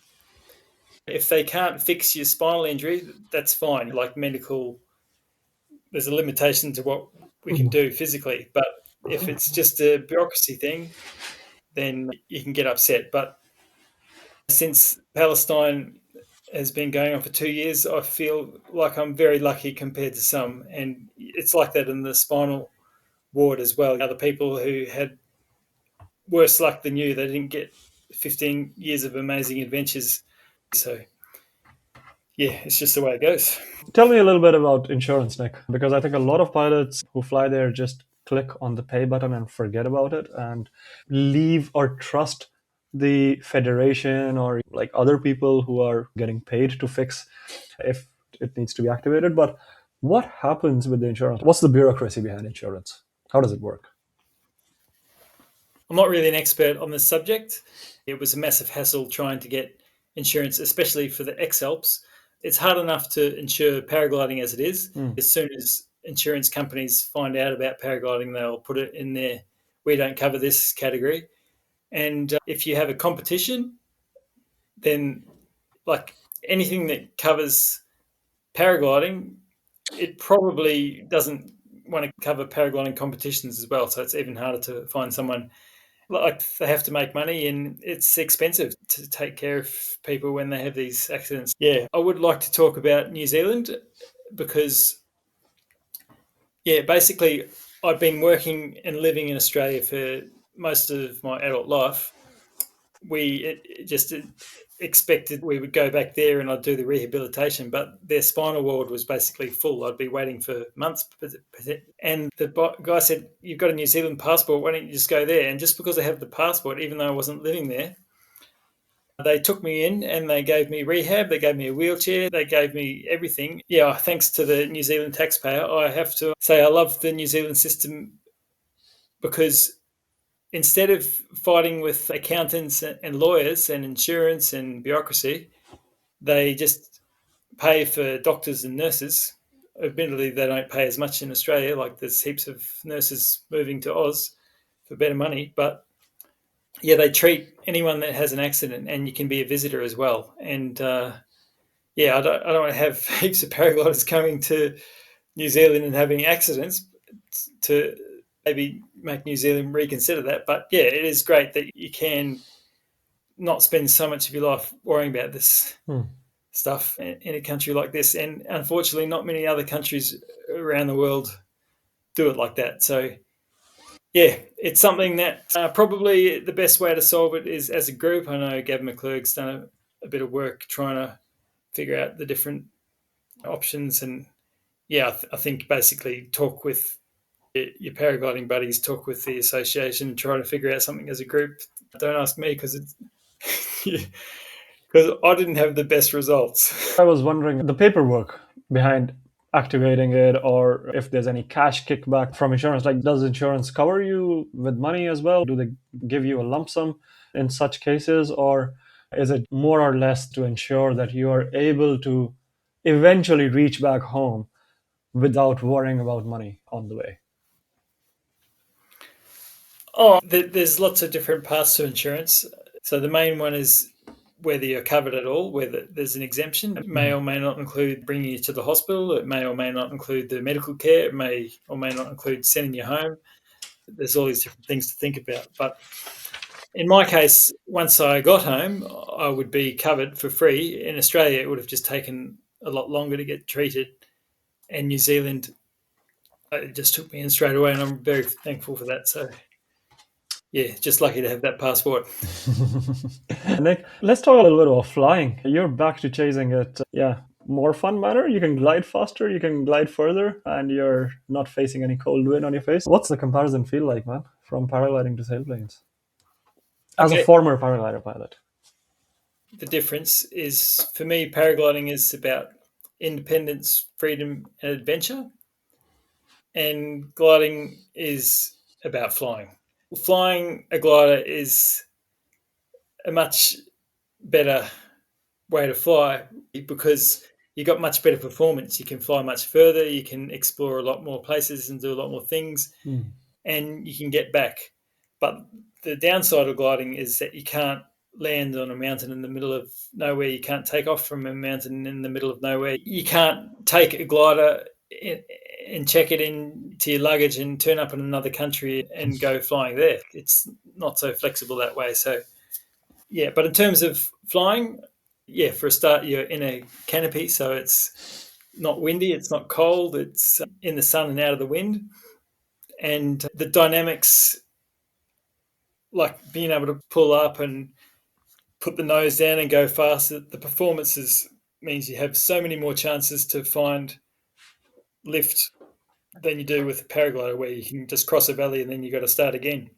if they can't fix your spinal injury, that's fine. Like medical, there's a limitation to what we can Hmm. do physically. But if it's just a bureaucracy thing, then you can get upset. But since Palestine has been going on for 2 years, I feel like I'm very lucky compared to some. And it's like that in the spinal ward as well. Other people who had worse luck than you, they didn't get 15 years of amazing adventures. So, yeah, it's just the way it goes. Tell me a little bit about insurance, Nick, because I think a lot of pilots who fly there just click on the pay button and forget about it and leave or trust the federation or like other people who are getting paid to fix if it needs to be activated. But what happens with the insurance? What's the bureaucracy behind insurance? How does it work? I'm not really an expert on this subject. It was a massive hassle trying to get insurance, especially for the X Alps. It's hard enough to insure paragliding as it is. Hmm. As soon as insurance companies find out about paragliding, they'll put it in there. We don't cover this category. And if you have a competition, then like anything that covers paragliding, it probably doesn't want to cover paragliding competitions as well. So it's even harder to find someone. Like they have to make money and it's expensive to take care of people when they have these accidents. Yeah, I would like to talk about New Zealand because, yeah, basically, I've been working and living in Australia for most of my adult life. We just expected we would go back there and I'd do the rehabilitation, but their spinal ward was basically full. I'd be waiting for months. And the guy said, you've got a New Zealand passport, why don't you just go there? And just because I have the passport, even though I wasn't living there, they took me in and they gave me rehab, they gave me a wheelchair, they gave me everything. Yeah, thanks to the New Zealand taxpayer, I have to say I love the New Zealand system because instead of fighting with accountants and lawyers and insurance and bureaucracy, they just pay for doctors and nurses. Admittedly, they don't pay as much in Australia. Like there's heaps of nurses moving to Oz for better money, but yeah, they treat anyone that has an accident, and you can be a visitor as well. And yeah, I don't want to have heaps of paragliders coming to New Zealand and having accidents to maybe make New Zealand reconsider that. But yeah, it is great that you can not spend so much of your life worrying about this Hmm. stuff in a country like this. And unfortunately, not many other countries around the world do it like that. So yeah, it's something that probably the best way to solve it is as a group. I know Gavin McClurg's done a bit of work trying to figure out the different options. And yeah, I think basically talk with your paragliding buddies, talk with the association, try to figure out something as a group. Don't ask me because it's because I didn't have the best results. I was wondering the paperwork behind activating it or if there's any cash kickback from insurance. Like, does insurance cover you with money as well? Do they give you a lump sum in such cases? Or is it more or less to ensure that you are able to eventually reach back home without worrying about money on the way? Oh, there's lots of different paths to insurance. So the main one is whether you're covered at all, whether there's an exemption. It may Mhm. or may not include bringing you to the hospital. It may or may not include the medical care. It may or may not include sending you home. There's all these different things to think about. But in my case, once I got home, I would be covered for free. In Australia, it would have just taken a lot longer to get treated. And New Zealand, it just took me in straight away, and I'm very thankful for that. So Yeah, just lucky to have that passport. Nick, let's talk a little bit about flying. You're back to chasing it, yeah, more fun manner. You can glide faster, you can glide further, and you're not facing any cold wind on your face. What's the comparison feel like, man, from paragliding to sailplanes? As a Okay, former paraglider pilot. the difference is for me, paragliding is about independence, freedom, and adventure, and gliding is about flying. Flying a glider is a much better way to fly because you got much better performance. You can fly much further, you can explore a lot more places and do a lot more things, Mm. and you can get back. But the downside of gliding is that you can't land on a mountain in the middle of nowhere. You can't take off from a mountain in the middle of nowhere. You can't take a glider and check it into your luggage and turn up in another country and go flying there. It's not so flexible that way. So, yeah, but in terms of flying, yeah, for a start, you're in a canopy, so it's not windy, it's not cold, it's in the sun and out of the wind. And the dynamics, like being able to pull up and put the nose down and go fast, the performances means you have so many more chances to find lift than you do with a paraglider, where you can just cross a valley and then you got to start again.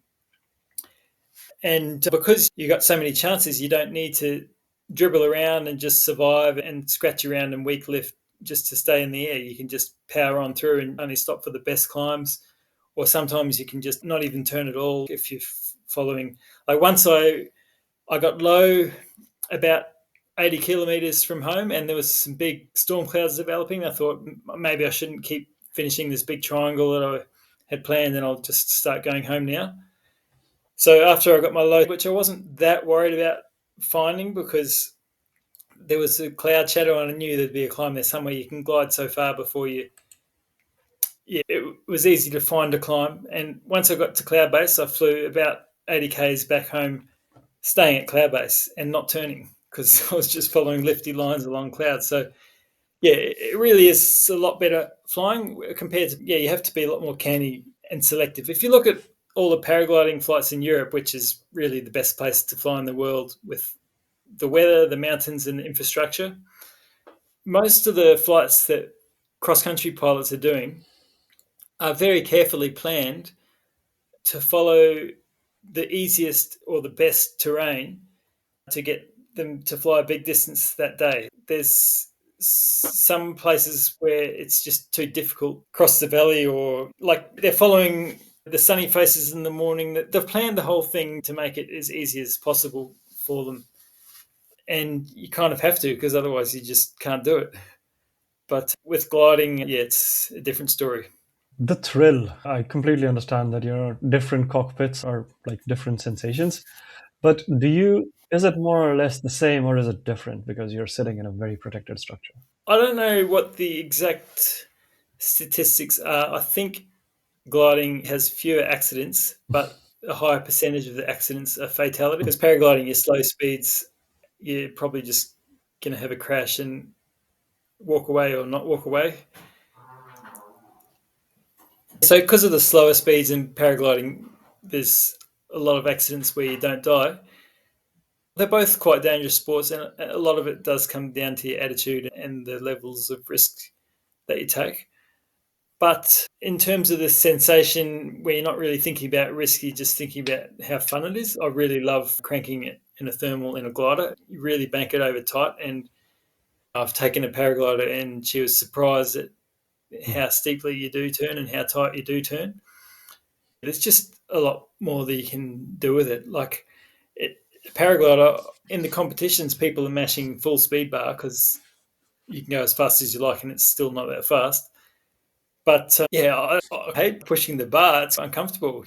And because you got so many chances, you don't need to dribble around and just survive and scratch around and weak lift just to stay in the air. You can just power on through and only stop for the best climbs. Or sometimes you can just not even turn at all if you're following. Like once I got low about 80 kilometers from home and there was some big storm clouds developing. I thought maybe I shouldn't keep finishing this big triangle that I had planned and I'll just start going home now. So after I got my low, which I wasn't that worried about finding because there was a cloud shadow and I knew there'd be a climb there somewhere. You can glide so far before you. Yeah, it was easy to find a climb. And once I got to cloud base, I flew about 80 k's back home, staying at cloud base and not turning because I was just following lifty lines along clouds. So yeah, it really is a lot better flying compared to, yeah, you have to be a lot more canny and selective. If you look at all the paragliding flights in Europe, which is really the best place to fly in the world with the weather, the mountains, and the infrastructure, most of the flights that cross country pilots are doing are very carefully planned to follow the easiest or the best terrain to get them to fly a big distance that day. There's some places where it's just too difficult cross the valley, or like they're following the sunny faces in the morning. They've planned the whole thing to make it as easy as possible for them, and you kind of have to because otherwise you just can't do it. But with gliding, yeah, it's a different story. The thrill, I completely understand that, different cockpits are like different sensations. But is it more or less the same or is it different because you're sitting in a very protected structure? I don't know what the exact statistics are. I think gliding has fewer accidents, but a higher percentage of the accidents are fatality. Because paragliding, your slow speeds, you're probably just going to have a crash and walk away or not walk away. So, because of the slower speeds in paragliding, there's a lot of accidents where you don't die. They're both quite dangerous sports, and a lot of it does come down to your attitude and the levels of risk that you take. But in terms of the sensation where you're not really thinking about risk, you're just thinking about how fun it is. I really love cranking it in a thermal in a glider. You really bank it over tight. And I've taken a paraglider and she was surprised at how steeply you do turn and how tight you do turn. There's just a lot more that you can do with it. Like paraglider in the competitions, people are mashing full speed bar because you can go as fast as you like and it's still not that fast. But yeah, I hate pushing the bar. It's uncomfortable.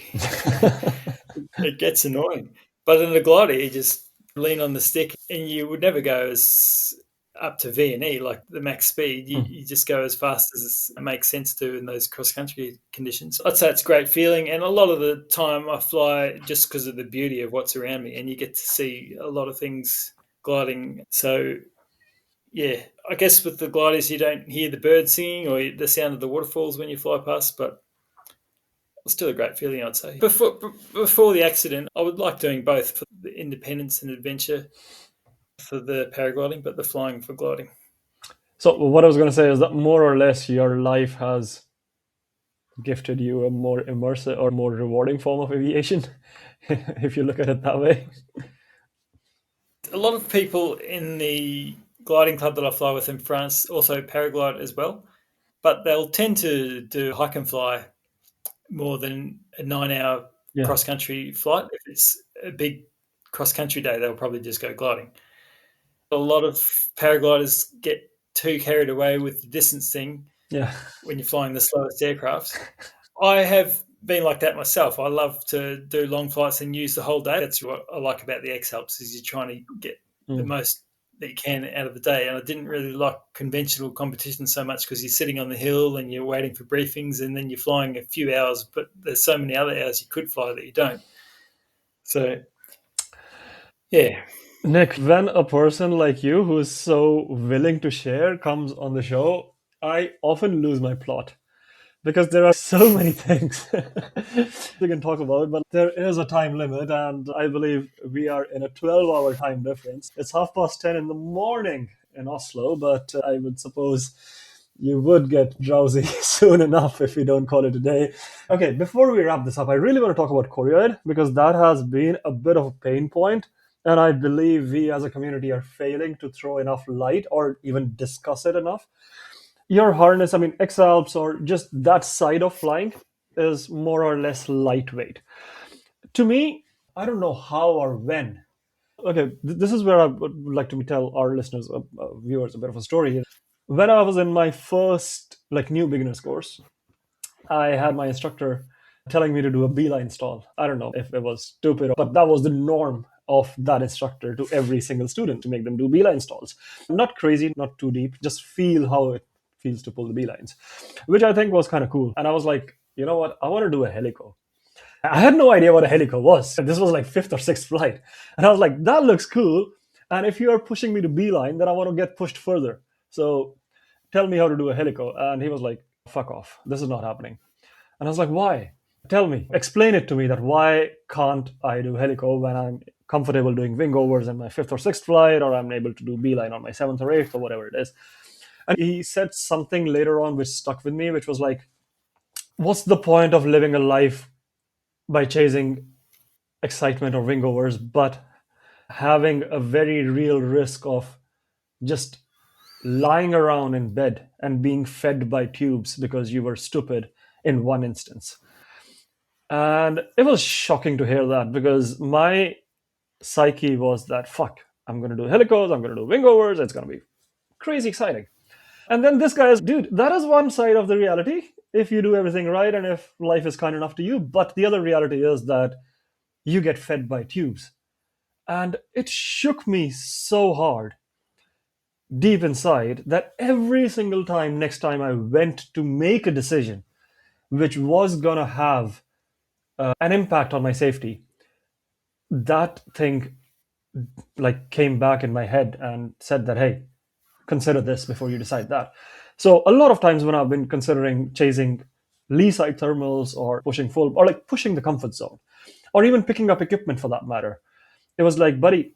It gets annoying. But in the glider, you just lean on the stick, and you would never go as up to V and E like the max speed. You just go as fast as it makes sense to in those cross country conditions. I'd say it's a great feeling, and a lot of the time I fly just because of the beauty of what's around me, and you get to see a lot of things gliding. So yeah, I guess with the gliders, you don't hear the birds singing or the sound of the waterfalls when you fly past, but Still a great feeling, I'd say. Before the accident, I would like doing both for the independence and adventure for the paragliding, but the flying for gliding. So what I was going to say is that more or less your life has gifted you a more immersive or more rewarding form of aviation, if you look at it that way. A lot of people in the gliding club that I fly with in France also paraglide as well, but they'll tend to do hike and fly more than a 9 hour Yeah, cross country flight. If it's a big cross country day, they'll probably just go gliding. A lot of paragliders get too carried away with the distance thing yeah, when you're flying the slowest aircrafts. I have been like that myself. I love to do long flights and use the whole day. That's what I like about the X helps is you're trying to get the mm, most that you can out of the day. And I didn't really like conventional competition so much because you're sitting on the hill and you're waiting for briefings and then you're flying a few hours, but there's so many other hours you could fly that you don't. So yeah, Nick, when a person like you who is so willing to share comes on the show, I often lose my plot because there are so many things we can talk about, but there is a time limit, and I believe we are in a 12-hour time difference. It's 10:30 in the morning in Oslo, but I would suppose you would get drowsy soon enough if we don't call it a day. Okay, before we wrap this up, I really want to talk about chorioid because that has been a bit of a pain point, and I believe we as a community are failing to throw enough light or even discuss it enough. Your harness, I mean, X Alps or just that side of flying is more or less lightweight. To me, I don't know how or when. Okay, this is where I would like to tell our listeners, viewers, a bit of a story here. When I was in my first like new beginners course, I had my instructor telling me to do a beeline stall. I don't know if it was stupid, but that was the norm of that instructor to every single student to make them do beeline stalls. Not crazy, not too deep, just feel how it feels to pull the beelines, which I think was kind of cool. And I was like, you know what? I want to do a helico. I had no idea what a helico was. This was like fifth or sixth flight. And I was like, that looks cool. And if you are pushing me to beeline, then I want to get pushed further. So tell me how to do a helico. And he was like, fuck off. This is not happening. And I was like, why? Tell me, explain it to me that why can't I do helico when I'm comfortable doing wing overs in my fifth or sixth flight, or I'm able to do beeline on my seventh or eighth or whatever it is. And he said something later on which stuck with me, which was like, what's the point of living a life by chasing excitement or wing overs, but having a very real risk of just lying around in bed and being fed by tubes because you were stupid in one instance? And it was shocking to hear that because my psyche was that fuck, I'm going to do helicos, I'm going to do wing overs, it's going to be crazy exciting. And then this guy is, dude, that is one side of the reality if you do everything right and if life is kind enough to you. But the other reality is that you get fed by tubes. And it shook me so hard deep inside that every single time, next time I went to make a decision which was going to have an impact on my safety, that thing like came back in my head and said that, hey, consider this before you decide that. So a lot of times when I've been considering chasing lee side thermals or pushing full or like pushing the comfort zone or even picking up equipment for that matter, it was like, buddy,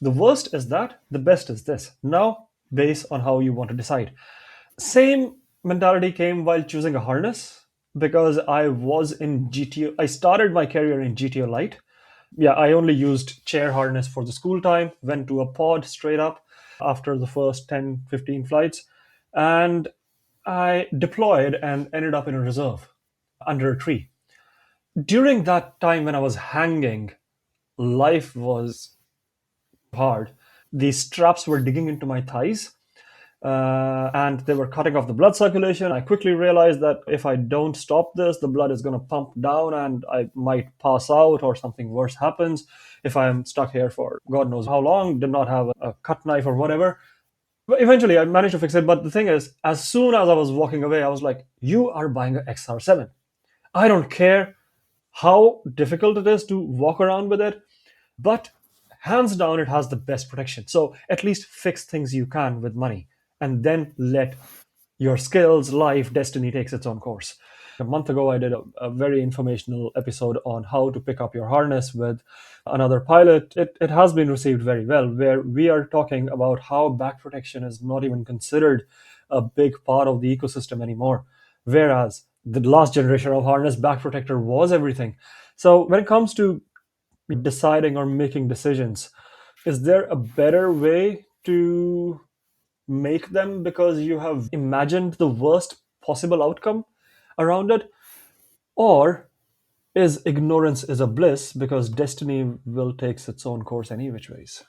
the worst is that, the best is this. Now, based on how you want to decide. Same mentality came while choosing a harness because I was in GTO. I started my career in GTO Light. Yeah, I only used chair harness for the school time, went to a pod straight up after the first 10, 15 flights, and I deployed and ended up in a reserve under a tree. During that time when I was hanging, life was hard. These straps were digging into my thighs and they were cutting off the blood circulation. I quickly realized that if I don't stop this, the blood is going to pump down and I might pass out or something worse happens if I'm stuck here for God knows how long, did not have a cut knife or whatever. But eventually, I managed to fix it. But the thing is, as soon as I was walking away, I was like, you are buying an XR7. I don't care how difficult it is to walk around with it, but hands down, it has the best protection. So at least fix things you can with money and then let your skills, life, destiny takes its own course. A month ago, I did a very informational episode on how to pick up your harness with another pilot. It has been received very well, where we are talking about how back protection is not even considered a big part of the ecosystem anymore. Whereas the last generation of harness back protector was everything. So when it comes to deciding or making decisions, is there a better way to make them because you have imagined the worst possible outcome around it? Or is ignorance is a bliss because destiny will take its own course any which ways?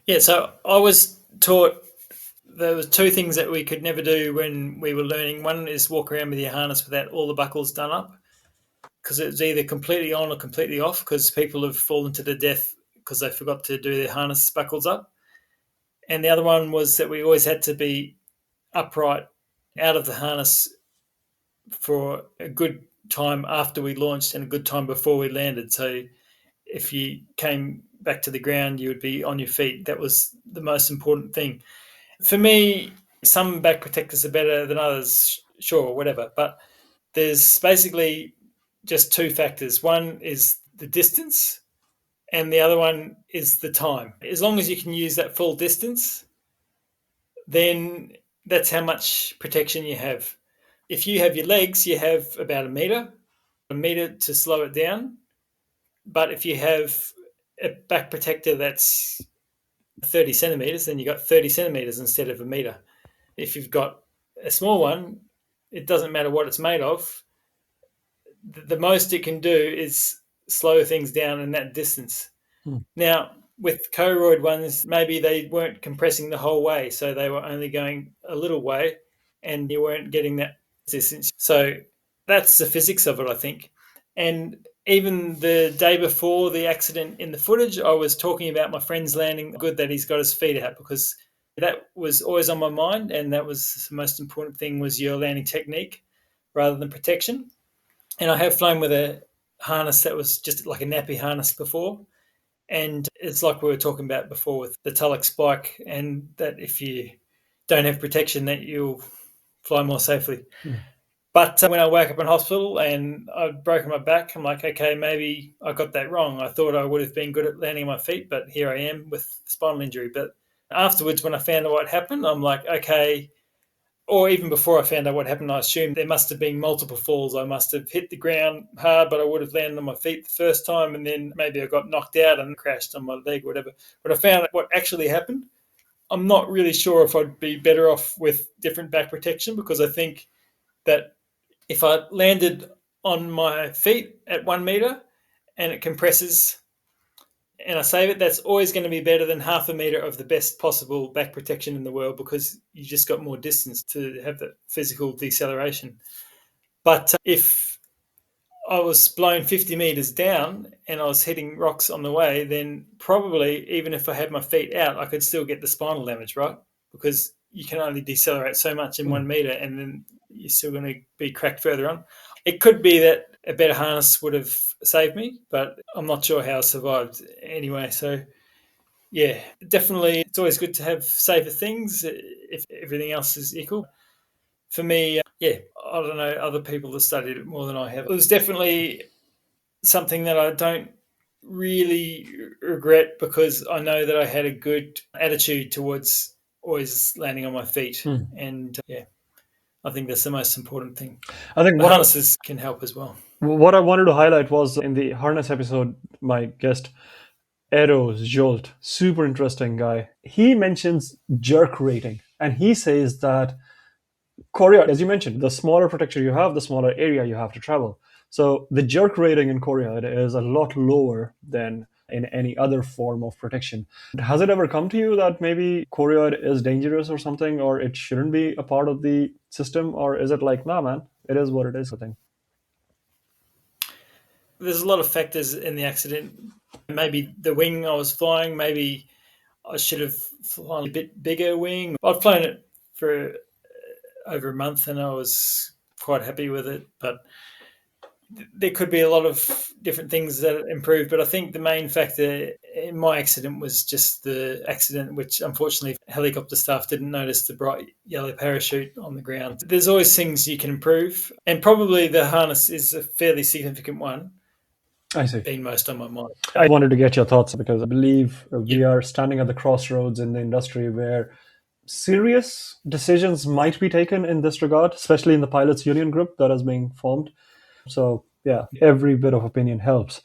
Yeah, so I was taught there was two things that we could never do when we were learning. One is walk around with your harness without all the buckles done up, because it's either completely on or completely off, because people have fallen to their death because they forgot to do their harness buckles up. And the other one was that we always had to be upright out of the harness for a good time after we launched and a good time before we landed. So if you came back to the ground, you would be on your feet. That was the most important thing. For me, some back protectors are better than others, sure, whatever. But there's basically just two factors. One is the distance, and the other one is the time. As long as you can use that full distance, then that's how much protection you have. If you have your legs, you have about a meter to slow it down. But if you have a back protector that's 30 centimeters, then you've got 30 centimeters instead of a meter. If you've got a small one, it doesn't matter what it's made of. The most it can do is slow things down in that distance. Hmm. Now, with Koroyd ones, maybe they weren't compressing the whole way, so they were only going a little way and you weren't getting that distance. So that's the physics of it, I think. And even the day before the accident in the footage, I was talking about my friend's landing. Good that he's got his feet out, because that was always on my mind, and that was the most important thing, was your landing technique rather than protection. And I have flown with a harness that was just like a nappy harness before, and it's like we were talking about before with the Tulloch spike, and that if you don't have protection, that you'll fly more safely. Hmm. But when I woke up in hospital and I'd broken my back, I'm like, okay, maybe I got that wrong. I thought I would have been good at landing on my feet, but here I am with spinal injury. But afterwards, when I found out what happened, I'm like, okay, or even before I found out what happened, I assumed there must have been multiple falls. I must have hit the ground hard, but I would have landed on my feet the first time, and then maybe I got knocked out and crashed on my leg or whatever. But I found out what actually happened. I'm not really sure if I'd be better off with different back protection, because I think that if I landed on my feet at 1 meter and it compresses and I save it, that's always going to be better than half a meter of the best possible back protection in the world, because you just got more distance to have that physical deceleration. But if I was blown 50 meters down and I was hitting rocks on the way, then probably even if I had my feet out, I could still get the spinal damage, right? Because you can only decelerate so much in Hmm. 1 meter, and then you're still going to be cracked further on. It could be that a better harness would have saved me, but I'm not sure how I survived anyway. So, yeah, definitely it's always good to have safer things if everything else is equal. For me, yeah, I don't know, other people have studied it more than I have. It was definitely something that I don't really regret, because I know that I had a good attitude towards always landing on my feet. Hmm. And yeah, I think that's the most important thing. I think The harnesses can help as well. what I wanted to highlight was in the harness episode, my guest Eros Jolt, super interesting guy. He mentions jerk rating, and he says that Korea, as you mentioned, the smaller protector you have, the smaller area you have to travel. So the jerk rating in Korea is a lot lower than in any other form of protection. Has it ever come to you that maybe Korea is dangerous or something, or it shouldn't be a part of the system, or is it like, nah, man, it is what it is? I think. There's a lot of factors in the accident. Maybe the wing I was flying, maybe I should have flown a bit bigger wing. I've flown it for over a month and I was quite happy with it. But there could be a lot of different things that improve, but I think the main factor in my accident was just the accident, which unfortunately helicopter staff didn't notice the bright yellow parachute on the ground. There's always things you can improve, and probably the harness is a fairly significant one. I see. Been most on my mind. I wanted to get your thoughts because I believe Yeah. we are standing at the crossroads in the industry where serious decisions might be taken in this regard, especially in the pilots union group that is being formed. So, yeah, every bit of opinion helps.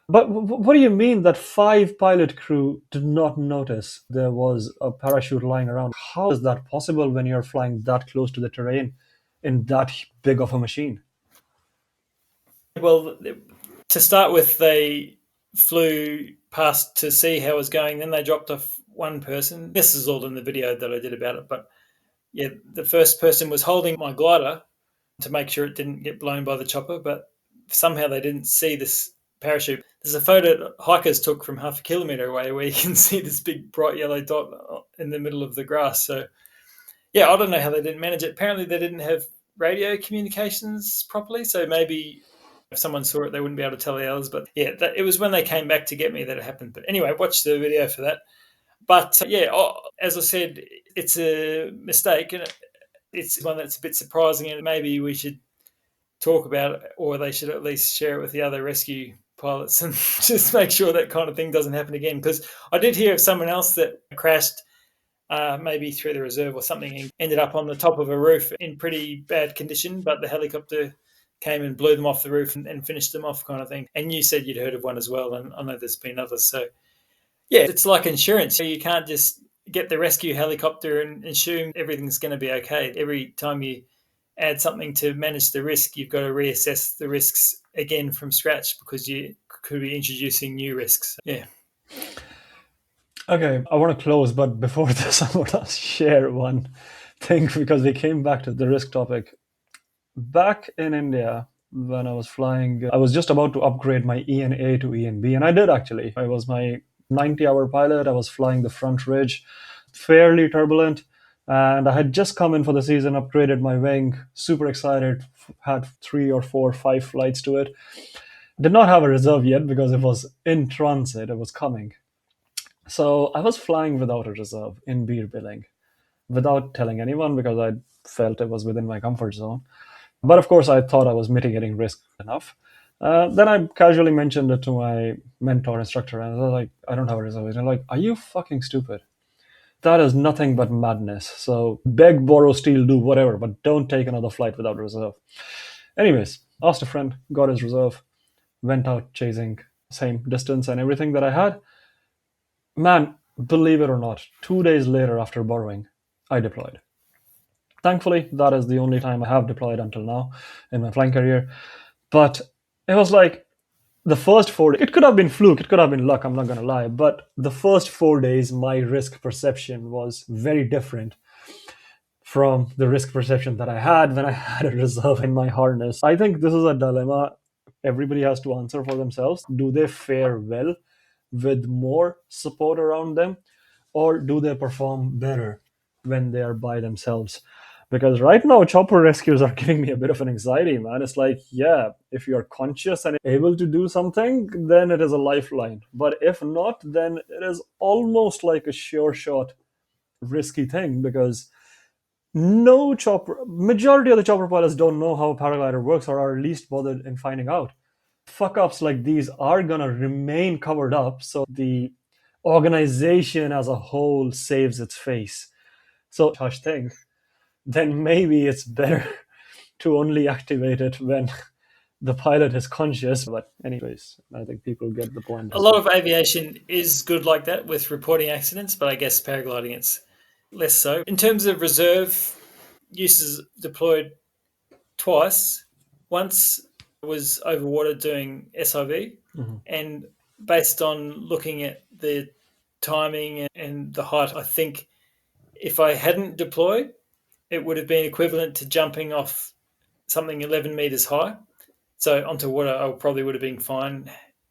But what do you mean that 5 pilot crew did not notice there was a parachute lying around? How is that possible when you're flying that close to the terrain in that big of a machine? Well, to start with, they flew past to see how it was going. Then they dropped off one person. This is all in the video that I did about it. But yeah, the first person was holding my glider to make sure it didn't get blown by the chopper. But somehow they didn't see this parachute. There's a photo that hikers took from half a kilometre away where you can see this big bright yellow dot in the middle of the grass. So yeah, I don't know how they didn't manage it. Apparently, they didn't have radio communications properly. So maybe if someone saw it, they wouldn't be able to tell the others. But yeah, it was when they came back to get me that it happened. But anyway, watch the video for that. But yeah, as I said, it's a mistake, and it's one that's a bit surprising, and maybe we should talk about it, or they should at least share it with the other rescue pilots and just make sure that kind of thing doesn't happen again. Because I did hear of someone else that crashed maybe through the reserve or something, and ended up on the top of a roof in pretty bad condition, but the helicopter came and blew them off the roof and finished them off, kind of thing. And you said you'd heard of one as well, and I know there's been others. So yeah, it's like insurance. You can't just get the rescue helicopter and assume everything's going to be okay. Every time you add something to manage the risk, you've got to reassess the risks again from scratch because you could be introducing new risks. Yeah. Okay, I want to close, but before this, I want to share one thing because we came back to the risk topic. Back in India, when I was flying, I was just about to upgrade my ENA to ENB, and I did actually. I was my 90-hour pilot. I was flying the front ridge, fairly turbulent, and I had just come in for the season, upgraded my wing, super excited, had 3 or 4, 5 flights to it. Did not have a reserve yet because it was in transit, it was coming. So I was flying without a reserve in beer billing, without telling anyone because I felt it was within my comfort zone. But of course, I thought I was mitigating risk enough. Then I casually mentioned it to my mentor instructor, and I was like, I don't have a reservation. Like, are you fucking stupid? That is nothing but madness. So beg, borrow, steal, do whatever, but don't take another flight without a reserve. Anyways, asked a friend, got his reserve, went out chasing same distance and everything that I had. Man, believe it or not, 2 days later after borrowing, I deployed. Thankfully, that is the only time I have deployed until now in my flying career. But it was like the first 4 days, it could have been fluke, it could have been luck, I'm not going to lie. But the first 4 days, my risk perception was very different from the risk perception that I had when I had a reserve in my harness. I think this is a dilemma everybody has to answer for themselves. Do they fare well with more support around them, or do they perform better when they are by themselves? Because right now, chopper rescues are giving me a bit of an anxiety, man. It's like, yeah, if you're conscious and able to do something, then it is a lifeline. But if not, then it is almost like a sure shot, risky thing because no chopper, majority of the chopper pilots don't know how a paraglider works or are least bothered in finding out. Fuck ups like these are gonna remain covered up, so the organization as a whole saves its face. So, hush thing, then maybe it's better to only activate it when the pilot is conscious. But, anyways, I think people get the point. A lot of aviation is good like that with reporting accidents, but I guess paragliding it's less so. In terms of reserve, uses deployed twice. Once was over water doing SIV, and based on looking at the timing and the height, I think if I hadn't deployed, it would have been equivalent to jumping off something 11 meters high. So onto water, I probably would have been fine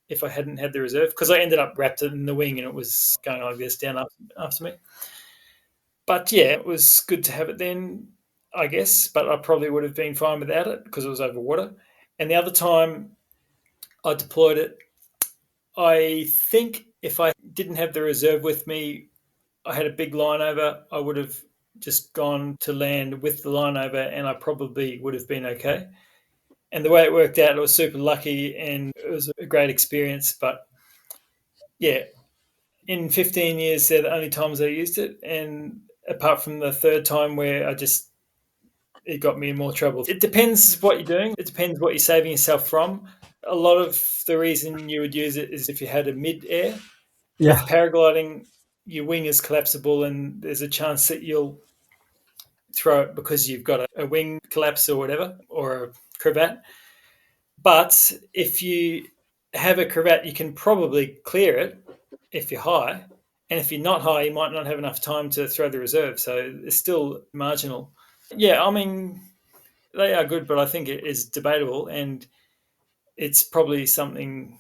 if I hadn't had the reserve, because I ended up wrapped in the wing and it was going like this down after me. But yeah, it was good to have it then, I guess, but I probably would have been fine without it because it was over water. And the other time I deployed it, I think if I didn't have the reserve with me, I had a big line over, I would have just gone to land with the line over and I probably would have been okay. And the way it worked out, I was super lucky and it was a great experience. But yeah, in 15 years, they're the only times I used it. And apart from the third time where it got me in more trouble. It depends what you're doing. It depends what you're saving yourself from. A lot of the reason you would use it is if you had a mid-air. Yeah. With paragliding, your wing is collapsible and there's a chance that you'll throw it because you've got a wing collapse or whatever, or a cravat. But if you have a cravat, you can probably clear it if you're high. And if you're not high, you might not have enough time to throw the reserve. So it's still marginal. Yeah, I mean, they are good, but I think it is debatable. And it's probably something.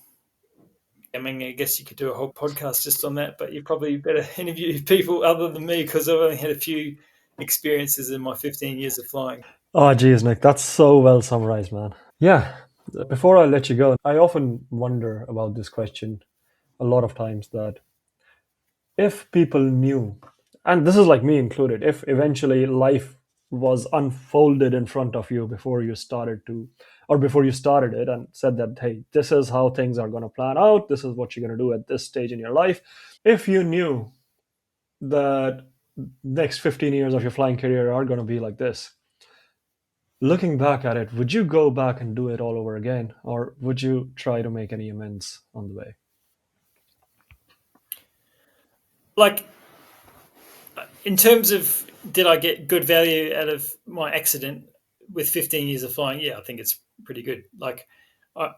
I mean, I guess you could do a whole podcast just on that, but you probably better interview people other than me because I've only had a few experiences in my 15 years of flying. Oh, geez, Nick, that's so well summarized, man. Yeah. Before I let you go, I often wonder about this question a lot of times that if people knew, and this is like me included, if eventually life was unfolded in front of you before you started to, or before you started it and said that, hey, this is how things are going to plan out, this is what you're going to do at this stage in your life. If you knew that next 15 years of your flying career are going to be like this, looking back at it, would you go back and do it all over again, or would you try to make any amends on the way? Like, in terms of did I get good value out of my accident with 15 years of flying? Yeah, I think it's pretty good. Like, I,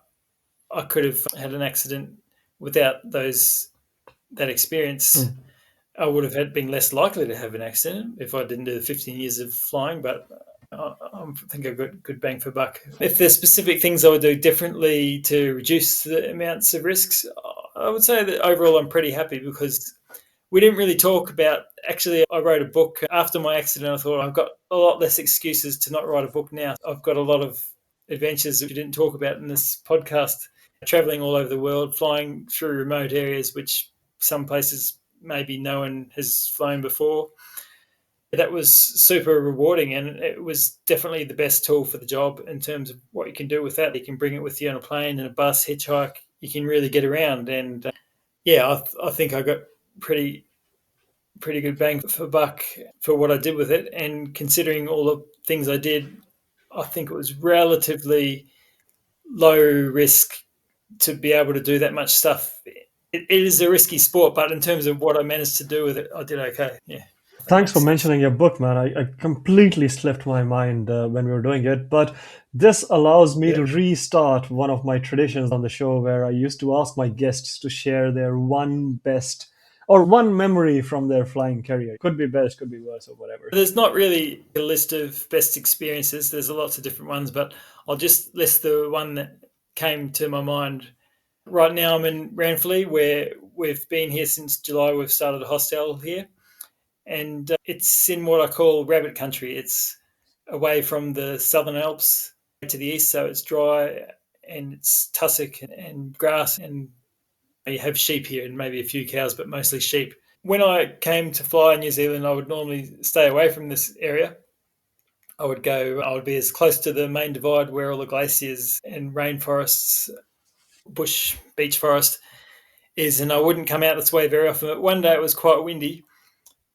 I could have had an accident without that experience. Mm. I would have been less likely to have an accident if I didn't do the 15 years of flying, but I think I've got good bang for buck. If there's specific things I would do differently to reduce the amounts of risks, I would say that overall I'm pretty happy because we didn't really talk about. Actually, I wrote a book after my accident. I thought I've got a lot less excuses to not write a book now. I've got a lot of adventures that we didn't talk about in this podcast, traveling all over the world, flying through remote areas, which some places maybe no one has flown before. That was super rewarding, and it was definitely the best tool for the job in terms of what you can do with that. You can bring it with you on a plane and a bus, hitchhike. You can really get around, and yeah, I think I got pretty good bang for buck for what I did with it. And considering all the things I did, I think it was relatively low risk to be able to do that much stuff. It is a risky sport, but in terms of what I managed to do with it, I did okay. Yeah, if that Thanks makes for sense. mentioning your book, man. I completely slipped my mind when we were doing it, but this allows me Yeah. to restart one of my traditions on the show where I used to ask my guests to share their one best or one memory from their flying career. Could be best, could be worse, or whatever. There's not really a list of best experiences. There's lots of different ones, but I'll just list the one that came to my mind. Right now, I'm in Ranfurly, where we've been here since July. We've started a hostel here, and it's in what I call rabbit country. It's away from the Southern Alps to the east, so it's dry and it's tussock and grass, and you have sheep here and maybe a few cows, but mostly sheep. When I came to fly in New Zealand, I would normally stay away from this area. I would be as close to the main divide where all the glaciers and rainforests, bush, beach forest is, and I wouldn't come out this way very often. But one day it was quite windy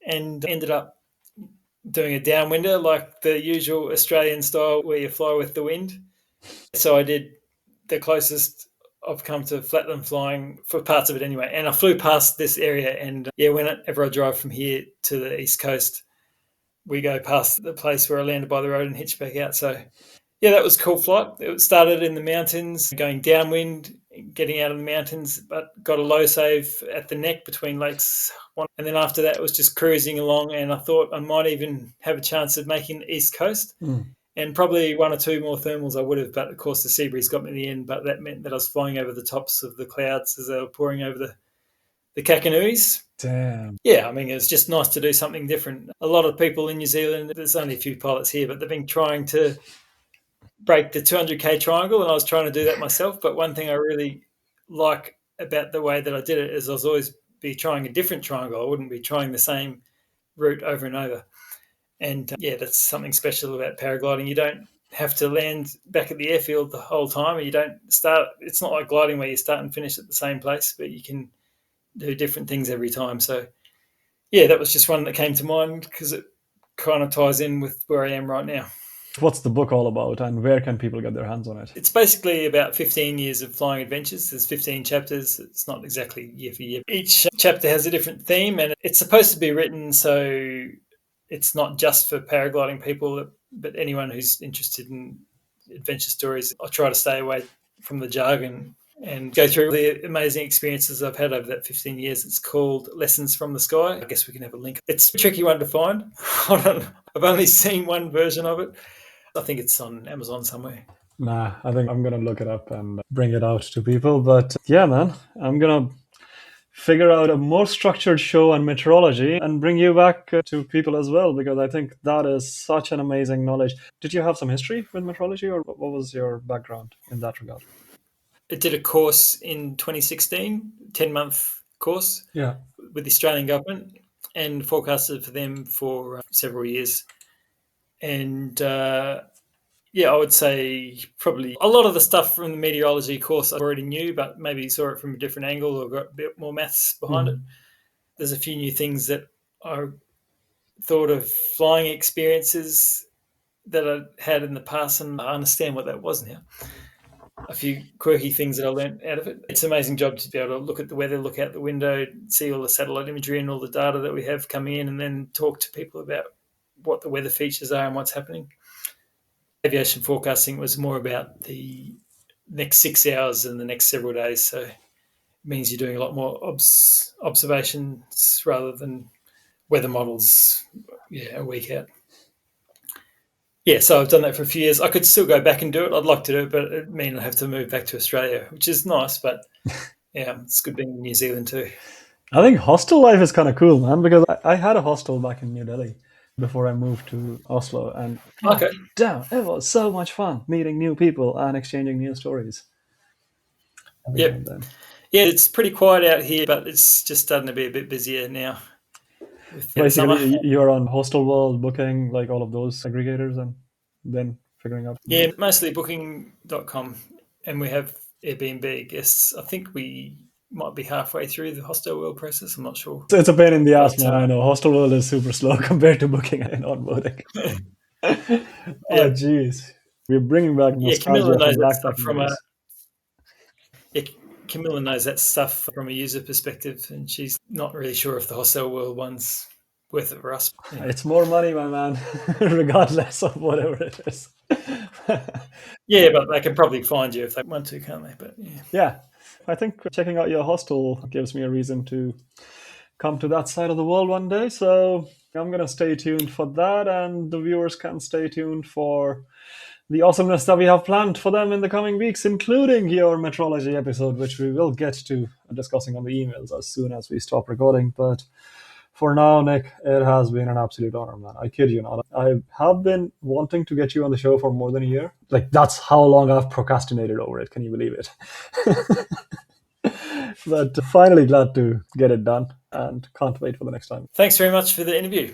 and ended up doing a downwinder, like the usual Australian style where you fly with the wind. So I did the closest I've come to flatland flying for parts of it anyway. And I flew past this area, and yeah, whenever I drive from here to the east coast, we go past the place where I landed by the road and hitched back out. So yeah, that was a cool flight. It started in the mountains, going downwind, getting out of the mountains, but got a low save at the neck between lakes. And then after that, it was just cruising along, and I thought I might even have a chance of making the east coast. Mm. And probably one or two more thermals I would have, but of course the sea breeze got me in the end. But that meant that I was flying over the tops of the clouds as they were pouring over the Kakanouis. Damn. Yeah, I mean, it's just nice to do something different. A lot of people in New Zealand, there's only a few pilots here, but they've been trying to break the 200K triangle, and I was trying to do that myself. But one thing I really like about the way that I did it is I was always be trying a different triangle. I wouldn't be trying the same route over and over. And yeah, that's something special about paragliding. You don't have to land back at the airfield the whole time. You don't start. It's not like gliding where you start and finish at the same place, but you can do different things every time. So yeah, that was just one that came to mind because it kind of ties in with where I am right now. What's the book all about, and where can people get their hands on it? It's basically about 15 years of flying adventures. There's 15 chapters. It's not exactly year for year. Each chapter has a different theme, and it's supposed to be written so it's not just for paragliding people, but anyone who's interested in adventure stories. I try to stay away from the jargon and go through the amazing experiences I've had over that 15 years. It's called Lessons from the Sky. I guess we can have a link. It's a tricky one to find. I've only seen one version of it. I think it's on Amazon somewhere. Nah, I think I'm gonna look it up and bring it out to people. But yeah, man, I'm gonna figure out a more structured show on meteorology and bring you back to people as well, because I think that is such an amazing knowledge. Did you have some history with meteorology, or what was your background in that regard? I did a course in 2016, 10-month course Yeah. with the Australian government and forecasted for them for several years. And yeah, I would say probably a lot of the stuff from the meteorology course I already knew, but maybe saw it from a different angle or got a bit more maths behind it. There's a few new things that I thought of flying experiences that I had in the past, and I understand what that was now. A few quirky things that I learned out of it. It's an amazing job to be able to look at the weather, look out the window, see all the satellite imagery and all the data that we have coming in, and then talk to people about what the weather features are and what's happening. Aviation forecasting was more about the next 6 hours and the next several days. So it means you're doing a lot more observations rather than weather models, a week out. Yeah, so I've done that for a few years. I could still go back and do it. I'd like to do it, but it means I have to move back to Australia, which is nice. But yeah, it's good being in New Zealand too. I think hostel life is kind of cool, man, because I had a hostel back in New Delhi before I moved to Oslo, and Okay. damn, it was so much fun meeting new people and exchanging new stories. Every now Yep. and then. Yeah, it's pretty quiet out here, but it's just starting to be a bit busier now with the summer. Basically, you're on Hostel World booking like all of those aggregators and then figuring out. Yeah, mostly booking.com, and we have Airbnb guests. I think we might be halfway through the Hostel World process. I'm not sure. It's a pain in the ass, But, man. I know Hostel World is super slow compared to booking and onboarding. Oh, jeez. We're bringing back Yeah, Camilla nostalgia knows from that stuff backpacking from days. Camilla knows that stuff from a user perspective, and she's not really sure if the Hostel World one's worth it for us. Yeah. It's more money, my man, regardless of whatever it is. Yeah, but they can probably find you if they want to, can't they? But yeah, I think checking out your hostel gives me a reason to come to that side of the world one day. So I'm going to stay tuned for that, and the viewers can stay tuned for the awesomeness that we have planned for them in the coming weeks, including your metrology episode, which we will get to discussing on the emails as soon as we stop recording. But for now, Nick, it has been an absolute honor, man. I kid you not. I have been wanting to get you on the show for more than a year. Like, that's how long I've procrastinated over it. Can you believe it? But finally glad to get it done and can't wait for the next time. thanks very much for the interview.